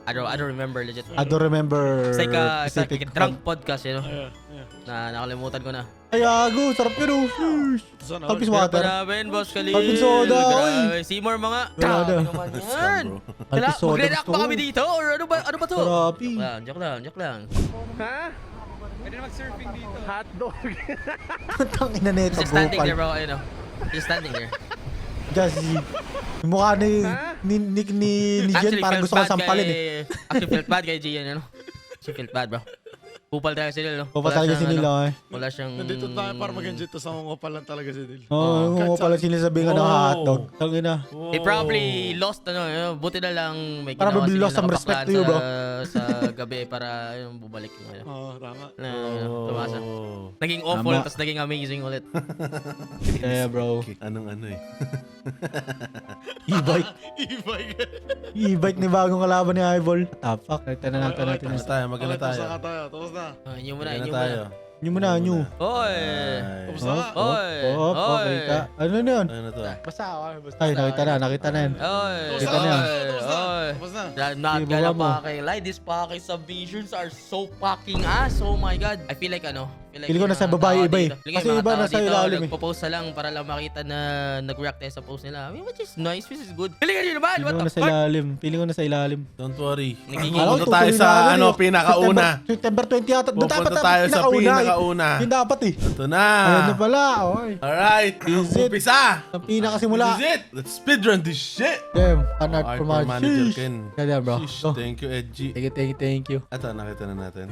Speaker 2: I don't remember legit.
Speaker 4: I don't remember
Speaker 2: It's like a
Speaker 4: specific
Speaker 2: drunk podcast, you know?
Speaker 3: Yeah, yeah.
Speaker 2: Na nakalimutan ko na.
Speaker 4: Ay, ago. Sarap yun, oh. Sheesh.
Speaker 3: Sana
Speaker 4: Alpis
Speaker 3: all.
Speaker 4: water.
Speaker 2: Namin, Boss Khalil.
Speaker 4: Alpis soda, oy.
Speaker 2: Grabe. Seymour mga.
Speaker 4: Wala na.
Speaker 2: Grabe naman yan.
Speaker 1: bro.
Speaker 2: Kala,
Speaker 4: Alpis soda
Speaker 2: magre-react
Speaker 4: gusto
Speaker 2: ba
Speaker 4: ko.
Speaker 2: kami dito? Or ano ba to?
Speaker 4: Sarapi.
Speaker 2: Joke lang.
Speaker 4: Putang ina neto,
Speaker 2: Just standing there,
Speaker 4: bro.
Speaker 2: bro. Ayun, oh. Just standing there.
Speaker 4: Just yung mukha ni Jen, parang gusto ko sampalin eh.
Speaker 2: Actually, felt bad kay Gian, ano? She felt bad, bro. Kupal talaga si Nil, no?
Speaker 4: Kupal talaga si Nil,
Speaker 2: ano,
Speaker 4: eh.
Speaker 2: Wala siyang...
Speaker 3: Nandito tayo para mag-enjoy to sa mga pala talaga si Dil.
Speaker 4: Oo, oh, pala sinasabi nga ng hotdog. Tangin na.
Speaker 2: They probably lost, buti na lang may ginawa
Speaker 4: Probably
Speaker 2: sila
Speaker 4: lost some respect
Speaker 2: nakapaklan
Speaker 4: to you, bro.
Speaker 2: sa gabi para bumalik yung ano.
Speaker 3: Oo, tama.
Speaker 2: Na, tumasa.
Speaker 1: Oh.
Speaker 2: Naging awful,
Speaker 4: Tama.
Speaker 2: tapos naging amazing ulit.
Speaker 4: Kaya bro.
Speaker 1: Anong ano eh.
Speaker 4: E-bike.
Speaker 3: E-bike.
Speaker 4: E-bike ni bagong kalaban ni Eyeball. Tapak. Nakita na natin natin.
Speaker 1: Magana tayo, magana
Speaker 3: Okay, tapos
Speaker 1: tayo.
Speaker 3: na ka tayo. Tapos na.
Speaker 2: Inyo muna,
Speaker 1: Magana
Speaker 2: inyo
Speaker 1: tayo.
Speaker 2: muna.
Speaker 4: Nyo muna, nyo.
Speaker 2: Hoy!
Speaker 3: Tapos na ka.
Speaker 2: Hoy!
Speaker 4: Okay ka. Ano na yun?
Speaker 1: Ano to?
Speaker 5: Basta ako. Basta
Speaker 4: Ay, nakita na yan.
Speaker 2: Hoy!
Speaker 3: Tapos
Speaker 4: Kita
Speaker 3: na.
Speaker 4: na.
Speaker 2: Hoy!
Speaker 3: Tapos na.
Speaker 2: Not
Speaker 4: Ibaba
Speaker 2: gonna
Speaker 4: mo.
Speaker 2: fucking lie, these fucking submissions are so fucking ass. Oh my god. I feel like
Speaker 4: Feeling ko nasa babae iba eh. Kasi iba nasa ilalim eh.
Speaker 2: Nagpo-post na lang para lang makita na nag-react tayo sa post nila. I mean, which is nice, which is good. Feeling nyo naman,
Speaker 4: Feeling
Speaker 2: what
Speaker 4: ko
Speaker 2: the
Speaker 4: nasa
Speaker 2: fuck?
Speaker 4: ilalim. Feeling ko nasa ilalim.
Speaker 1: Don't worry.
Speaker 2: Nagiging-
Speaker 4: Alam ko,
Speaker 1: Pupunta tayo
Speaker 4: tutuloy
Speaker 1: sa
Speaker 4: na
Speaker 1: ano,
Speaker 4: eh.
Speaker 1: pinakauna.
Speaker 4: September 20 yata. Doon dapat
Speaker 1: Pupunta tayo sa pinakauna.
Speaker 4: Yun dapat eh.
Speaker 1: Ito na.
Speaker 4: Ayan na pala. Okay.
Speaker 1: Alright.
Speaker 4: Is it?
Speaker 1: Umpisa.
Speaker 4: Ang pinakasimula.
Speaker 1: This is it. Let's speedrun this shit.
Speaker 4: Damn. Fan art
Speaker 1: Art
Speaker 4: from
Speaker 1: from Manager
Speaker 4: Sheesh.
Speaker 1: Ken.
Speaker 4: Kaya bro.
Speaker 1: Sheesh,
Speaker 4: Oh,
Speaker 1: thank you, Edgy.
Speaker 4: thank you.
Speaker 1: Ito, nakita na natin.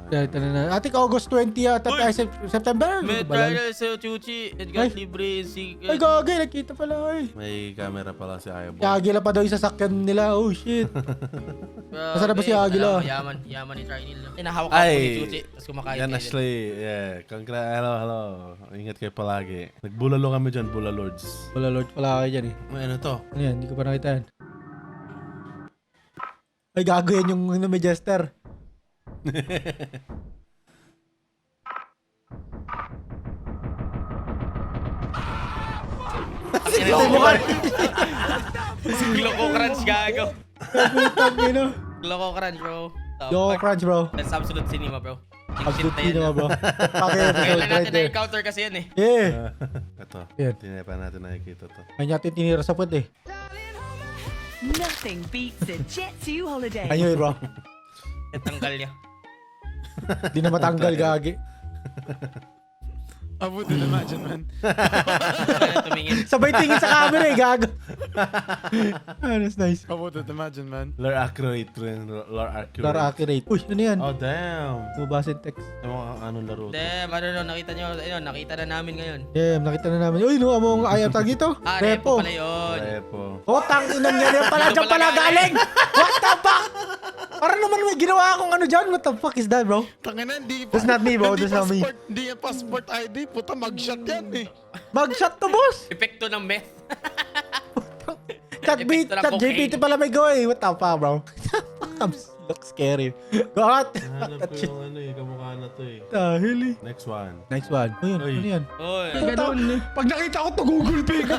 Speaker 4: Ito na. Ating August 20 yata. Ay, September.
Speaker 2: Med
Speaker 4: Balal.
Speaker 2: Rider sa Chuchi, Edgar
Speaker 4: Ay.
Speaker 2: Libre, si...
Speaker 4: Ay, gagay. Nakita pala eh.
Speaker 1: May camera pala si Ayabo.
Speaker 4: Agila pa daw yung sasakyan nila. Oh shit. Nasaan na ba si Agila?
Speaker 2: Yaman ni Trinil. Tinahawak ako
Speaker 1: Ay.
Speaker 2: ni Chuchi, tapos kumakain
Speaker 1: Yan,
Speaker 2: tayo.
Speaker 1: Ashley. Yeah. Hello. Ingat kayo palagi. Nagbulalo kami dyan, Bula Lords.
Speaker 4: Wala Lord pala kayo dyan eh.
Speaker 1: May ano to?
Speaker 4: Ano yan? Hindi ko pa nakita yan. Ay, gago yan yung ano, may jester.
Speaker 2: Gloko Crunch, gago.
Speaker 4: Putang ino.
Speaker 2: Gloko Crunch, bro.
Speaker 4: Yo, crunch bro.
Speaker 2: That's absolute cinema, bro.
Speaker 4: Absolute
Speaker 2: Shit
Speaker 4: cinema
Speaker 2: na
Speaker 4: bro. Pakita
Speaker 2: yan.
Speaker 4: episode
Speaker 2: Kailan
Speaker 4: right
Speaker 2: natin
Speaker 4: there.
Speaker 2: na-encounter kasi yan eh.
Speaker 4: Yeah.
Speaker 1: Ito.
Speaker 4: Yan.
Speaker 1: Hindi na pa natin nakikita to.
Speaker 4: Ay natin tinira sa puwet eh.
Speaker 10: Nothing beats a Jet 2 holiday.
Speaker 4: Ayun bro.
Speaker 2: Tanggal niya.
Speaker 4: Di na matanggal gagi.
Speaker 3: Abuti na imagine, man.
Speaker 2: Tumingin.
Speaker 4: Sabay tingin sa camera eh, gago. Ah, that's nice.
Speaker 3: Abuti na imagine, man.
Speaker 1: Lore accurate rin. Lore accurate.
Speaker 4: Lore accurate. Uy, ano yan?
Speaker 1: Oh, damn.
Speaker 4: Bubasin text.
Speaker 1: Yung mga anong laro to.
Speaker 2: Damn, ano no, nakita nyo, ayun, nakita na namin ngayon.
Speaker 4: Damn, nakita na namin. Uy, no, among ayaw tag dito.
Speaker 2: Repo pala yun.
Speaker 1: Repo.
Speaker 4: Oh, tangin yan pala.
Speaker 2: Dito
Speaker 4: Diyan pala
Speaker 2: pala
Speaker 4: galing. What the fuck? Parang naman may ginawa akong ano dyan. What the fuck is that, bro?
Speaker 3: Tangina, hindi
Speaker 4: That's not me, bro. That's not me.
Speaker 3: Hindi yan passport ID. Puta, mag-shot yan eh.
Speaker 4: Mag-shot to, boss.
Speaker 2: Epekto ng meth.
Speaker 4: Chat GPT pala may go eh. What the fuck, bro? Look scary. Go out.
Speaker 1: Hanap
Speaker 4: That
Speaker 1: ko
Speaker 4: shit.
Speaker 1: yung ano eh. Kamukha na to eh.
Speaker 4: Dahil eh.
Speaker 1: Next one.
Speaker 4: Next one. Ayun,
Speaker 1: Uy.
Speaker 4: ano yan?
Speaker 2: Oy.
Speaker 4: Pag nakita ko to Google Pay ko.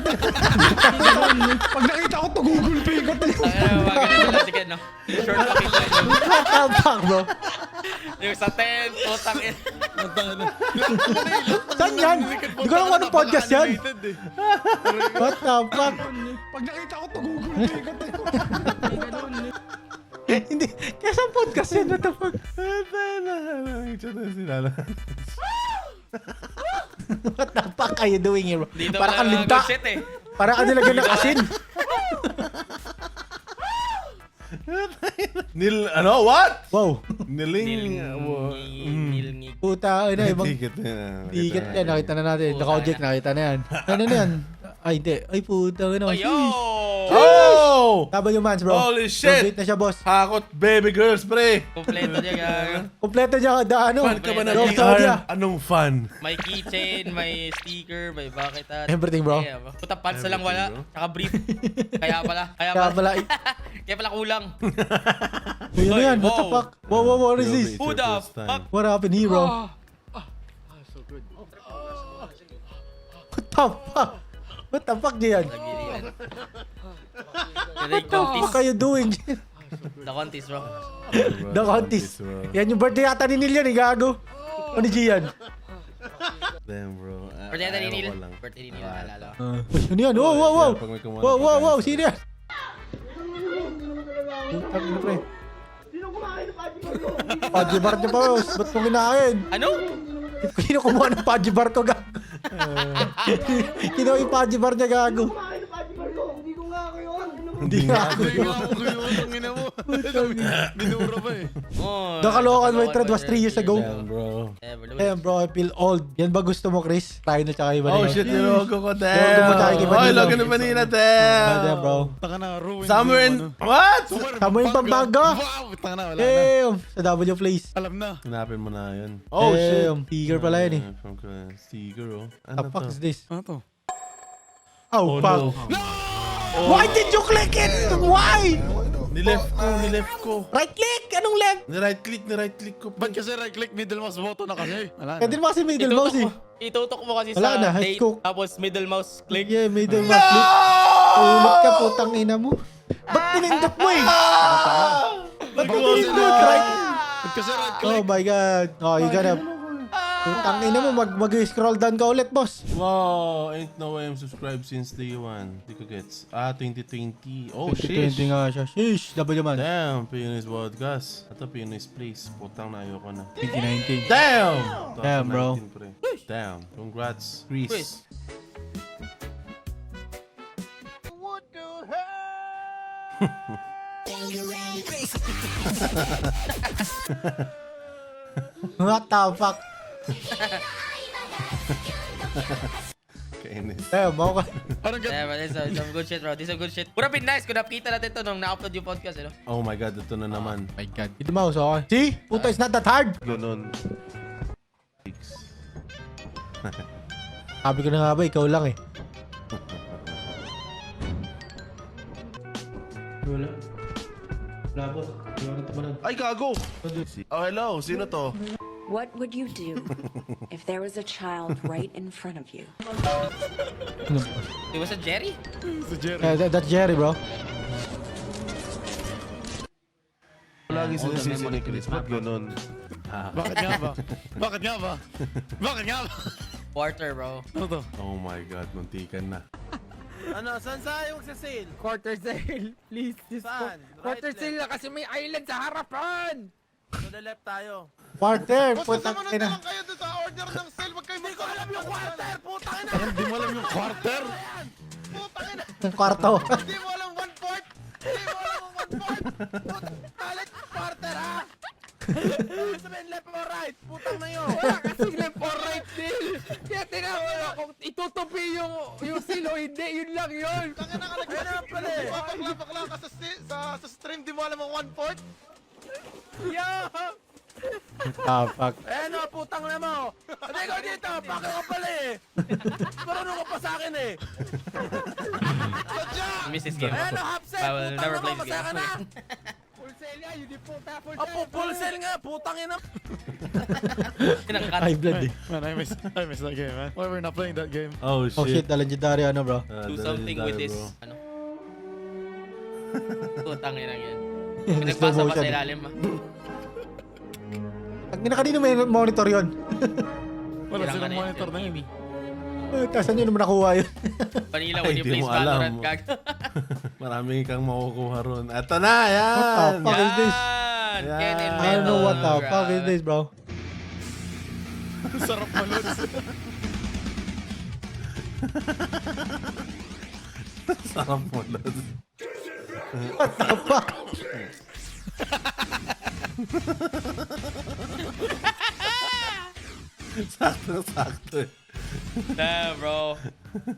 Speaker 4: Pag nakita ko to Google Pay ko.
Speaker 2: Ano, mga ganito na sige, no? Short talking ko yun.
Speaker 4: What the fuck, bro?
Speaker 2: Yung sa tent, utang in.
Speaker 4: Saan yan? Hindi ko alam anong podcast yan. What the fuck? Pag nakita ko to Google Pay ko. Hindi. Kaya saan podcast yan? What the fuck? What the fuck are you doing here, bro?
Speaker 2: Dito
Speaker 4: Para kang
Speaker 2: pala
Speaker 4: linta.
Speaker 2: good shit eh.
Speaker 4: Para ka nilagyan ng asin.
Speaker 1: Ano? What?
Speaker 4: Wow.
Speaker 1: Niling.
Speaker 2: Nilngig.
Speaker 4: Puta, ano ibang
Speaker 1: Ticket na.
Speaker 4: ticket yan. Nakita na natin. Naka-object, nakita na yan. Ano na yan? Ay, hindi. Ay, puta. Ano?
Speaker 2: Oh, yo!
Speaker 1: Oh!
Speaker 4: W mans, bro.
Speaker 1: Holy shit!
Speaker 4: Complete na siya, boss.
Speaker 1: Hakot baby girls, pre!
Speaker 2: Kompleto niya, gago.
Speaker 4: Kompleto niya da ano.
Speaker 1: Fan ka ba ng
Speaker 4: Rob
Speaker 1: VR?
Speaker 4: Saudia.
Speaker 1: Anong fan?
Speaker 2: May keychain, may sticker, may bucket hat.
Speaker 4: Everything, bro.
Speaker 2: Yeah, puta pants na lang wala.
Speaker 1: Everything, bro.
Speaker 2: Tsaka brief. Kaya pala.
Speaker 4: Kaya pala.
Speaker 2: Kaya pala kulang.
Speaker 4: Uy, ano yan? What the
Speaker 2: Wow.
Speaker 4: fuck? Wow, what is
Speaker 1: Yobi,
Speaker 4: this?
Speaker 1: it's
Speaker 2: Who
Speaker 1: your
Speaker 2: the
Speaker 1: first time.
Speaker 2: fuck?
Speaker 4: What happened here, bro? What the fuck? What the fuck, Gian? What the fuck are you doing?
Speaker 2: The contest, bro.
Speaker 4: The contest.
Speaker 1: bro.
Speaker 4: Yan yung birthday yata ni Neil yan, eh, gago. O ni Gian?
Speaker 1: Damn, bro.
Speaker 2: Birthday yata ni
Speaker 1: Ayaw
Speaker 2: Neil.
Speaker 1: ko lang.
Speaker 2: Birthday ni Neil, naalala ko.
Speaker 4: Uy, ano yan? Wow, wow, wow.
Speaker 1: Pag may kumuha
Speaker 4: Wow,
Speaker 1: ng
Speaker 4: wow,
Speaker 1: pagkain
Speaker 4: wow.
Speaker 1: sa-
Speaker 4: Sino yan? Putang ina, pre. Pajibar niya pa, boss. Ba't mo kinakain?
Speaker 2: Ano?
Speaker 4: Sino kumuha ng pajibar ko, gago? Kinuha yung pajibar niya, gago. Hindi nga ako
Speaker 3: Hindi nga ako yun. Ang ina mo. Binura ba eh.
Speaker 2: Oh,
Speaker 4: Nakalokan my thread was 3 years ago.
Speaker 1: Damn, bro.
Speaker 4: Damn bro, I feel old. Yan ba gusto mo, Chris? Tayo na tsaka iba
Speaker 1: Oh
Speaker 4: na yun.
Speaker 1: shit, nilogo ko,
Speaker 4: Nilogo mo tayo kay
Speaker 1: damn.
Speaker 4: Manila.
Speaker 1: Oh, logo na Manila, damn.
Speaker 4: Damn bro.
Speaker 3: Taka na, ruin.
Speaker 1: Somewhere in... What?
Speaker 4: Tama yung Pampanga.
Speaker 3: Wow, taka na, wala na.
Speaker 4: Damn! Sa W Place.
Speaker 3: Alam na.
Speaker 1: Hanapin mo na yun. Oh shit.
Speaker 4: Damn, Tiger pala yun eh.
Speaker 1: From Sticker, oh.
Speaker 4: The
Speaker 1: Ano
Speaker 4: fuck
Speaker 1: to?
Speaker 4: is this?
Speaker 3: Ano to?
Speaker 4: Oh,
Speaker 1: Oh,
Speaker 4: fuck.
Speaker 1: no.
Speaker 4: Why did you click it? Why?
Speaker 1: Nileft ko.
Speaker 4: Right click! Anong left?
Speaker 1: Ni-right click ko.
Speaker 3: Ba't kasi right click middle mouse button na kasi? Wala na.
Speaker 4: Pwede naman kasi middle mouse eh.
Speaker 2: Itutok mo kasi
Speaker 4: Wala
Speaker 2: sa
Speaker 4: na,
Speaker 2: date,
Speaker 4: high scope.
Speaker 2: tapos middle mouse click.
Speaker 4: Yeah, middle mouse click. Ulit ka, putang ina mo. Ba't pinindot mo eh? Ba't pinindot? Right?
Speaker 3: Ba't kasi right click?
Speaker 4: Oh my god. Oh, you gotta... Putang ina mo, mag-scroll down ka ulit, boss.
Speaker 1: Wow, ain't no way I'm subscribed since day 1. Di ko gets. 2020. Oh, shit.
Speaker 4: 2020 nga siya. Sheesh, double naman.
Speaker 1: Damn, Pinoy's podcast. Ito, Pinoy's place. Putang na ayoko na.
Speaker 4: 2019.
Speaker 1: Damn!
Speaker 4: Damn, bro.
Speaker 1: 2019, pre. Damn. Congrats, Chris.
Speaker 2: Chris.
Speaker 4: What the fuck?
Speaker 1: Kainis.
Speaker 4: Damn, ako ka.
Speaker 3: Parang
Speaker 2: Yeah, but this is some good shit, bro. This is some good shit. Would have been nice kung nakita natin to nung na-upload yung podcast, you know?
Speaker 1: Oh my god, ito na naman.
Speaker 4: My god. Middle mouse, okay. See? Puta, it's not that hard.
Speaker 1: Ganon.
Speaker 4: Sabi ko na nga ba, ikaw lang eh. Wala. Wala po. Wala na tumanan.
Speaker 1: Ay, gago! Oh, hello. Sino to?
Speaker 10: What would you do if there was a child right in front of you?
Speaker 2: It was a Jerry?
Speaker 3: si Jerry.
Speaker 4: That's Jerry, bro.
Speaker 1: Lagi sinisisi ni Chris. Ba't ganon?
Speaker 3: Bakit nga ba? Bakit nga ba? Bakit nga ba?
Speaker 2: Quarter, bro.
Speaker 3: Ano to?
Speaker 1: Oh my god, muntikan na.
Speaker 6: Ano, saan sa yung sa sale?
Speaker 5: Quarter sale. Please, this
Speaker 6: Saan?
Speaker 5: quarter sale na kasi may island sa harapan.
Speaker 6: To the left tayo.
Speaker 4: Quarter, putang ina.
Speaker 6: kayo doon sa order ng sale. Wag kayo Hindi ko alam yung quarter. Putang ina.
Speaker 3: Hindi mo alam yung quarter?
Speaker 6: Putang ina.
Speaker 4: Ang kwarto.
Speaker 6: Hindi mo alam 1/4. Hindi mo alam ang 1/4. Talit quarter ha. Ano sabihin left or right? Putang na yun.
Speaker 5: Wala kasing left or right deal. Kaya tinawala kung itutupi yung sale o hindi, yun lang yun.
Speaker 6: Tangin na ka nagsasabi pala eh. Bakla ka sa stream. Di mo alam ang 1/4. Yo!
Speaker 4: Ah, fuck.
Speaker 6: Eh no, putang na mo! Hindi ko dito, pake ka pala eh! Marunong ka pa sa akin eh! Sadya!
Speaker 2: Miss this game.
Speaker 6: Eh no, half set!
Speaker 2: I will
Speaker 6: Putang
Speaker 2: never
Speaker 6: na
Speaker 2: play
Speaker 6: mo,
Speaker 2: this
Speaker 6: masaya ka na!
Speaker 2: game.
Speaker 5: Full sale yan, yun yung puta, full
Speaker 6: Apo, full sale nga, putang ina!
Speaker 2: Kinangkat.
Speaker 4: High blood eh.
Speaker 3: Man, I miss that game, man. Why we're not playing that game?
Speaker 1: Oh
Speaker 4: Oh shit, the legendary ano, bro.
Speaker 2: Do something with this. Ano? Putang ina yan.
Speaker 4: Slow
Speaker 2: Pinagbasa pa
Speaker 4: motion.
Speaker 2: sa ilalim, ah.
Speaker 4: Ang ina, kanino may monitor yun?
Speaker 3: Wala
Speaker 2: Kailangan
Speaker 3: silang
Speaker 2: na yun,
Speaker 3: monitor na yun.
Speaker 2: TV.
Speaker 4: Saan nyo naman nakuha yun?
Speaker 2: Vanilla,
Speaker 1: Ay,
Speaker 2: when you
Speaker 1: di
Speaker 2: play
Speaker 1: mo alam.
Speaker 2: Valorant, gag.
Speaker 1: Marami kang makukuha ron. Eto na, yan!
Speaker 4: What the fuck is this?
Speaker 2: Yan!
Speaker 1: Yan.
Speaker 2: Ken and
Speaker 4: I don't know what the
Speaker 2: Metal,
Speaker 4: fuck is this, bro.
Speaker 3: Sarap malod.
Speaker 1: Sarap mo lang.
Speaker 4: What the fuck?
Speaker 1: Sakto eh.
Speaker 2: Damn, bro.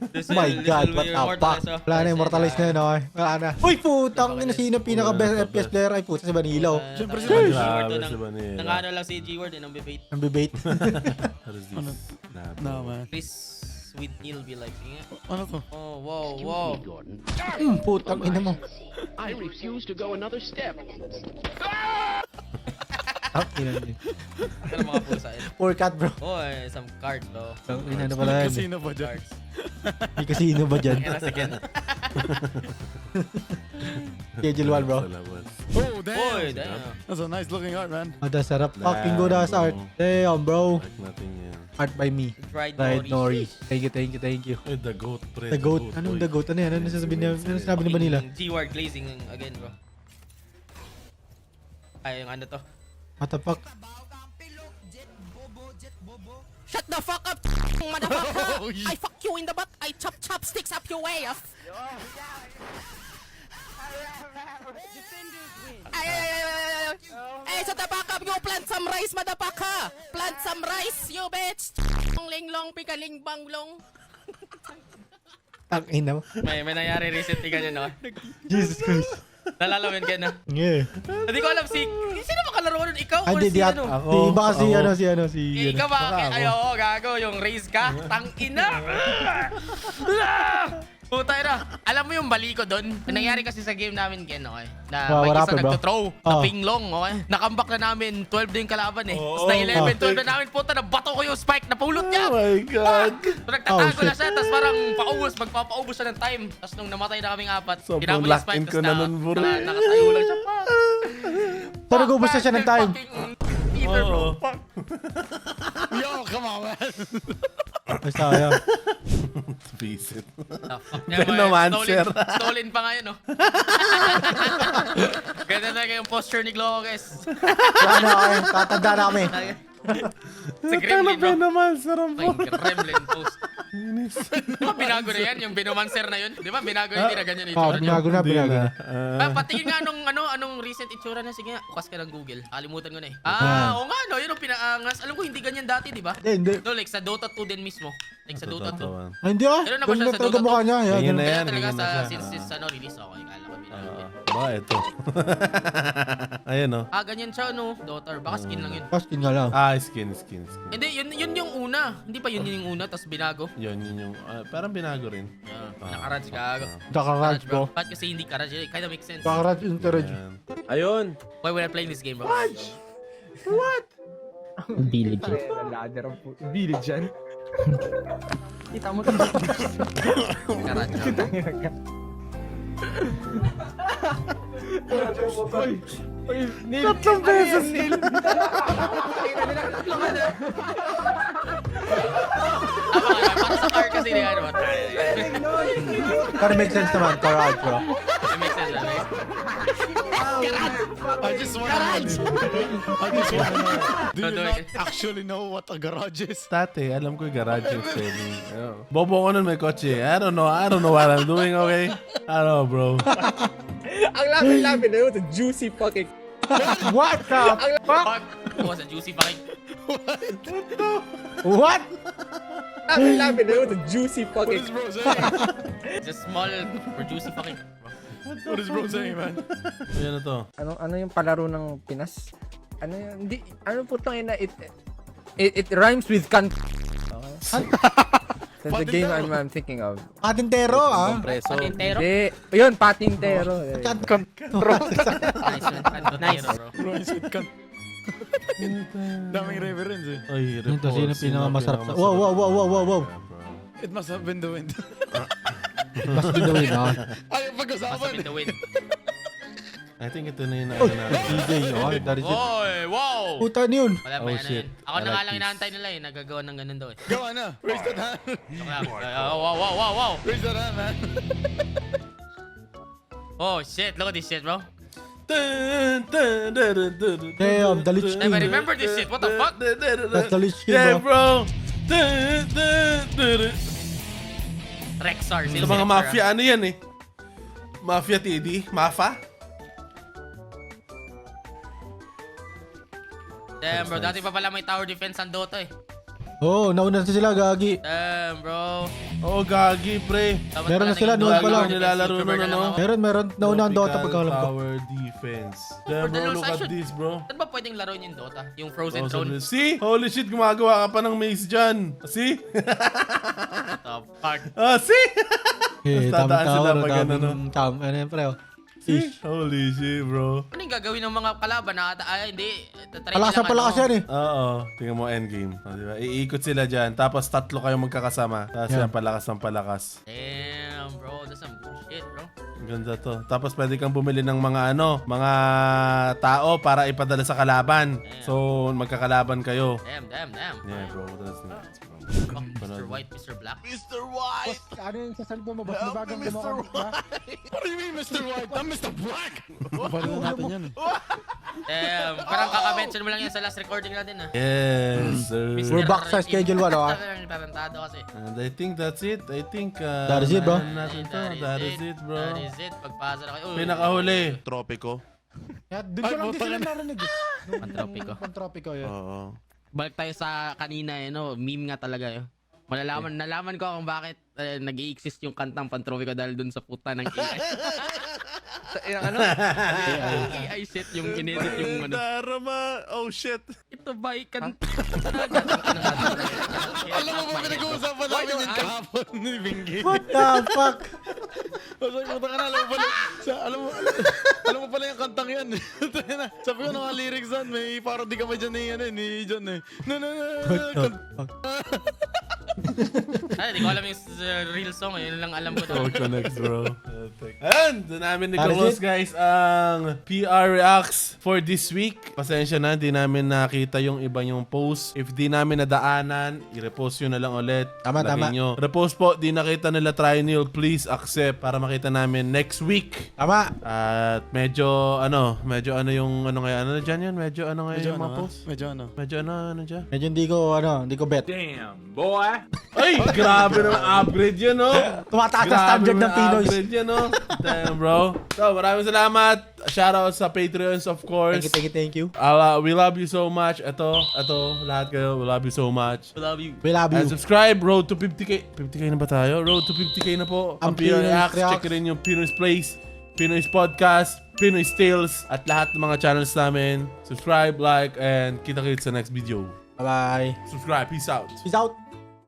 Speaker 2: This
Speaker 4: Oh my
Speaker 2: will
Speaker 4: god,
Speaker 2: be
Speaker 4: what the fuck?
Speaker 2: immortalized, oh.
Speaker 4: Wala na, immortalize na yun, okay? Wala na. Uy, putang ina, sino pinaka best FPS player? Ay, puta si Vanilla.
Speaker 3: Siyempre si
Speaker 2: G-word
Speaker 1: Vanilla.
Speaker 2: to
Speaker 1: Si Vanilla.
Speaker 2: nang ano lang si G-word, nang bebate.
Speaker 4: Ang bibait.
Speaker 1: What is this?
Speaker 3: No, man.
Speaker 2: Chris with Neil be like, yeah.
Speaker 3: Ano to?
Speaker 2: Oh, wow, wow.
Speaker 4: Putang ina mo.
Speaker 7: I refuse to go another step.
Speaker 4: Ah, ina niya.
Speaker 2: Ano mga pusa yun?
Speaker 4: Poor cat, bro.
Speaker 2: Oh, some card, bro.
Speaker 4: Ang ina na pala yan.
Speaker 3: Casino ba dyan?
Speaker 2: Cards.
Speaker 4: May casino ba dyan?
Speaker 2: Kaya nasa again.
Speaker 4: Schedule 1, bro.
Speaker 1: Sa labas.
Speaker 3: Oh, damn!
Speaker 2: Oy, damn.
Speaker 3: That's a nice looking art, man.
Speaker 4: Oh, that's sarap. Fucking good
Speaker 1: Damn,
Speaker 4: ass art.
Speaker 1: bro.
Speaker 4: Damn, bro.
Speaker 1: Like nothing yan.
Speaker 4: Art by me.
Speaker 2: Dried
Speaker 4: Right,
Speaker 2: Nori.
Speaker 4: Nori. Thank you, thank you, thank you.
Speaker 1: Eh, the goat, pre.
Speaker 4: The goat.
Speaker 1: boy.
Speaker 4: Anong the goat? Ano yan? Ano sasabihin niya? Ano sinabi ni Manila?
Speaker 2: G-word glazing again, bro. Ay, yung ano to.
Speaker 4: What the fuck?
Speaker 11: Shut the fuck up, motherfucker! I fuck you in the butt. I chop chopsticks up your ass. Hey, shut the fuck up! You plant some rice, motherfucker! Plant some rice, you bitch! Linglong, pikaling banglong.
Speaker 4: Ang ina mo.
Speaker 2: May nangyari recently ganyan, no?
Speaker 4: Jesus Christ.
Speaker 2: Nalala mo yun, Ken, no?
Speaker 4: Yeah.
Speaker 2: Hindi ko alam sino makalaro nun? Ikaw
Speaker 4: Ay,
Speaker 2: or
Speaker 4: di
Speaker 2: si
Speaker 4: at
Speaker 2: ano?
Speaker 4: si iba kasi si
Speaker 2: Ikaw ba? Ay, oo, gago. Yung raise ka? Tangina! Putay na. Alam mo yung bali ko doon? Nangyari kasi sa game namin, Ken, okay? Na may
Speaker 4: what
Speaker 2: isa
Speaker 4: happened, bro?
Speaker 2: nagtutrow na pinglong, okay? Nakambak na namin. 12 na yung kalaban, eh. Tapos na 11, 12 na namin. Puta, nabato ko yung spike. Napulot niya.
Speaker 1: Oh my God.
Speaker 2: So, nagtatago
Speaker 4: Oh,
Speaker 2: na siya. Tapos parang magpapaubos siya ng time. Tapos nung namatay na kaming apat,
Speaker 1: Sobrang
Speaker 2: ginamon yung
Speaker 1: lock-in
Speaker 2: spike.
Speaker 1: ko na nun, bro.
Speaker 2: Nakatayo lang siya.
Speaker 4: So, nag-ubos na siya ng time.
Speaker 2: Fever, bro.
Speaker 1: Oo.
Speaker 2: Fuck.
Speaker 3: Yo, come on, man.
Speaker 4: Basta kaya.
Speaker 1: Visit.
Speaker 2: Ah, fuck niya,
Speaker 1: Venomancer.
Speaker 2: Stolen pa nga yun, no? Ganda na yung posture ni Gloco, guys.
Speaker 4: Ano kami, tatanda na kami.
Speaker 2: Sa Gremlin, bro.
Speaker 1: naman, sarap
Speaker 2: Ay, Gremlin post. Di ba binago na yan? Yung Venomancer na yun? Di ba binago yun? Hindi na ganyan yung
Speaker 4: Oh,
Speaker 2: itsura niya.
Speaker 4: binago na.
Speaker 2: Patingin nga anong recent itsura na. Sige nga, bukas ka ng Google. Kalimutan ko na eh. Oo nga, no? Yun ang pinaangas. Alam ko, hindi ganyan dati, di ba?
Speaker 4: Hindi.
Speaker 2: No, like sa Dota 2 din mismo. Like sa Dota 2.
Speaker 4: Ay, hindi ah.
Speaker 2: Meron na ba siya
Speaker 4: Ganun
Speaker 2: sa
Speaker 4: talaga
Speaker 2: Dota
Speaker 4: mukha niya.
Speaker 1: Ganyan
Speaker 4: Yan.
Speaker 1: na
Speaker 2: Kaya
Speaker 1: yan,
Speaker 2: talaga
Speaker 1: ganyan na
Speaker 2: sa
Speaker 1: siya.
Speaker 2: since release ako. Kala ko binago.
Speaker 1: Ba, ito. Ayan, oh.
Speaker 2: Ganyan siya, no? Dota. Baka skin lang yun.
Speaker 4: Paskin nga lang.
Speaker 1: Skin.
Speaker 2: Hindi, yun yung una. Hindi pa yun yung una, tapos binago.
Speaker 1: Yun yung, parang binago rin.
Speaker 2: Nakaraj gago.
Speaker 4: Dakaraj, bro.
Speaker 2: Ba't kasi hindi karaj? It kinda makes sense.
Speaker 4: Dakaraj interage.
Speaker 1: Ayan.
Speaker 6: Ayun.
Speaker 2: Why we're not playing this game, bro?
Speaker 5: Ladder ang bili dyan. Kita mo
Speaker 2: Karaj.
Speaker 5: Uy, Neil.
Speaker 1: Tatlong beses.
Speaker 5: Neil.
Speaker 2: Para sa car kasi niya, ano?
Speaker 4: Pero make sense naman, Karaj, bro.
Speaker 2: It makes sense, right?
Speaker 3: I just wanna know. Do you not actually know what a garage is?
Speaker 1: Dati, alam ko yung garage yung selling. Bobo ko nun may kotse. I don't know what I'm doing, okay? I don't know, bro.
Speaker 5: Ang lapit-lapit na yun. The juicy fucking...
Speaker 4: What the fuck?
Speaker 2: Fuck! It was a juicy fucking...
Speaker 4: What?
Speaker 5: Lapit-lapit na yun. The juicy
Speaker 3: What
Speaker 5: fucking...
Speaker 3: is bro saying?
Speaker 2: It's a small or juicy fucking...
Speaker 3: What is bro saying, man?
Speaker 1: Ayan na to.
Speaker 5: Ano yung palaro ng Pinas? Ano yung... Hindi... Ano po itong ina... It rhymes with kan... Okay. That's the game I'm thinking of.
Speaker 4: Patintero, ah.
Speaker 2: Patintero?
Speaker 5: Hindi. Yun, patintero.
Speaker 2: Nice one. Nice, bro.
Speaker 3: Bro, I said kan. Daming reverence eh.
Speaker 1: Ay,
Speaker 4: Ito, sino
Speaker 1: report.
Speaker 4: pinakamasarap sa... Wow.
Speaker 3: It must have been the wind.
Speaker 4: Mas binuwi na.
Speaker 3: Ay,
Speaker 2: Must have
Speaker 3: pag-usapan
Speaker 2: been the win.
Speaker 1: I think ito na yung natin.
Speaker 4: DJ, oh, that is it.
Speaker 2: Oy, wow!
Speaker 4: Puta na yun.
Speaker 2: Wala
Speaker 1: Oh,
Speaker 2: may ano
Speaker 1: shit.
Speaker 2: yun. Ako
Speaker 1: I
Speaker 2: na
Speaker 1: like
Speaker 2: nga lang
Speaker 1: this.
Speaker 2: inaantay nila eh. Nagagawa ng ganun daw eh.
Speaker 3: Gawa na. Raise that hand.
Speaker 2: Joke lang. Wow.
Speaker 3: Raise that hand, man.
Speaker 2: Oh shit, look at this shit, bro.
Speaker 4: Damn, the lich
Speaker 2: Hey,
Speaker 4: king.
Speaker 2: but remember this shit. What the fuck?
Speaker 4: That's the lich king,
Speaker 1: Yeah,
Speaker 4: bro.
Speaker 1: bro.
Speaker 2: Rexar.
Speaker 1: Sa mga mafia, ano yan eh? Mafia TD? Mafa?
Speaker 2: Damn, bro. Dati pa pala may tower defense ang Dota eh.
Speaker 4: Oh, nauna na sila, gagi.
Speaker 2: Damn, bro.
Speaker 1: Oo, gagi, pre.
Speaker 2: Dapat
Speaker 4: Meron
Speaker 2: pala
Speaker 4: na sila,
Speaker 2: naging
Speaker 4: noon
Speaker 2: Dota
Speaker 4: pa lang.
Speaker 2: defense
Speaker 1: Nilalaro
Speaker 2: YouTuber
Speaker 1: na,
Speaker 2: lang
Speaker 1: no?
Speaker 2: ako.
Speaker 4: Meron. Nauna ang Dota pagkakalam ko.
Speaker 1: Tower defense. Damn,
Speaker 2: For the
Speaker 1: bro,
Speaker 2: lulz,
Speaker 1: look
Speaker 2: I
Speaker 1: at
Speaker 2: should-
Speaker 1: this, bro.
Speaker 2: Saan ba pwedeng laruin yung Dota? Yung Frozen
Speaker 1: Oh,
Speaker 2: Throne?
Speaker 1: see? Holy shit, gumagawa ka pa ng maze dyan. See?
Speaker 2: The fuck?
Speaker 1: See?
Speaker 4: Eh,
Speaker 1: Mas tataan sila
Speaker 4: tamang
Speaker 1: pag ano, no?
Speaker 4: ano yan, pre, oh.
Speaker 1: See? Holy shit, bro.
Speaker 2: Ano yung gagawin ng mga kalaban? Hindi. Tatry
Speaker 4: Palakas yan eh.
Speaker 1: Oo, tingnan mo endgame. O, diba? Iikot sila dyan, tapos tatlo kayong magkakasama. Tapos
Speaker 4: Yeah.
Speaker 1: yan, palakas ng palakas.
Speaker 2: Damn, bro. That's some bullshit, bro.
Speaker 1: Ang ganda to. Tapos pwede kang bumili ng mga mga tao para ipadala sa kalaban. So, magkakalaban kayo.
Speaker 2: Damn.
Speaker 1: Yeah, bro. That's nuts, bro.
Speaker 2: Fuck, Mr. White, Mr. Black.
Speaker 4: Ano yung sasalbo mo? Ba't bagong gumawa?
Speaker 3: What do you mean, Mr. White? I'm Mr. Black. Pwede natin yan eh.
Speaker 2: Parang kaka-mention mo lang yan sa last recording natin ah.
Speaker 1: Yes, sir.
Speaker 4: We're back sa schedule 1, ah.
Speaker 2: Tarantado kasi.
Speaker 1: And I think that's it. I think
Speaker 4: That is it, bro.
Speaker 1: natin to. That is it, bro.
Speaker 2: That is it. Pagpasa na kayo. Uy.
Speaker 1: Pinakahuli. Tropiko.
Speaker 4: Kaya doon ko lang din sila narinig.
Speaker 2: Pantropiko.
Speaker 4: Pantropiko yun.
Speaker 1: Oo.
Speaker 2: Balik tayo sa kanina no, meme nga talaga yun. Nalaman ko kung bakit nag-i-exist yung kantang Pantropiko dahil dun sa puta ng AI.
Speaker 5: Ano?
Speaker 2: AI set yung inedit yung ano.
Speaker 1: Darama. Oh, shit.
Speaker 2: Ito ba kanta?
Speaker 3: Alam mo ba pinag-uusapan namin yung kahapon ni Bingi?
Speaker 4: What the fuck?
Speaker 3: Sabi ko, taka na, alam mo pala yung kantang yan. Sabi ko, mga lyrics yan, may parody ka ba dyan ni John eh.
Speaker 2: Ay, di ko alam yung real song. Yun lang alam ko.
Speaker 1: So connects, bro. And doon namin nag-close guys ang PR Reacts for this week. Pasensya na, di namin nakita yung iba yung post. If di namin nadaanan, i-repost yun na lang ulit.
Speaker 4: Tama,
Speaker 1: Lagyan
Speaker 4: tama.
Speaker 1: nyo. Repost po, di nakita nila Trineal, please accept para makita namin next week.
Speaker 4: Tama.
Speaker 1: At medyo ano yung ano ngayon, ano dyan yun? Medyo ano ngayon yung mga post?
Speaker 3: Medyo ano.
Speaker 1: Medyo ano dyan?
Speaker 4: Medyo hindi ko bet.
Speaker 1: Ay, grabe naman upgrade yun, no?
Speaker 4: Tumataas ang standard ng Pinoy.
Speaker 1: Upgrade yun, no? Damn, bro. So, maraming salamat. Shoutout sa Patreons, of course.
Speaker 4: Thank you.
Speaker 1: We love you so much. Ito, lahat kayo. We love you so much. We love you.
Speaker 4: We love
Speaker 1: And
Speaker 4: you.
Speaker 1: subscribe. Road to 50k. 50k na ba tayo? Road to 50k na po. Ang
Speaker 4: Ang
Speaker 1: PR
Speaker 4: Pinoy
Speaker 1: Reacts.
Speaker 4: Reacts.
Speaker 1: Check rin yung Pinoy's Place, Pinoy's Podcast, Pinoy's Tales, at lahat ng mga channels namin. Subscribe, like, and kita-kits sa next video.
Speaker 4: Bye-bye.
Speaker 1: Subscribe. Peace out.
Speaker 4: Peace out.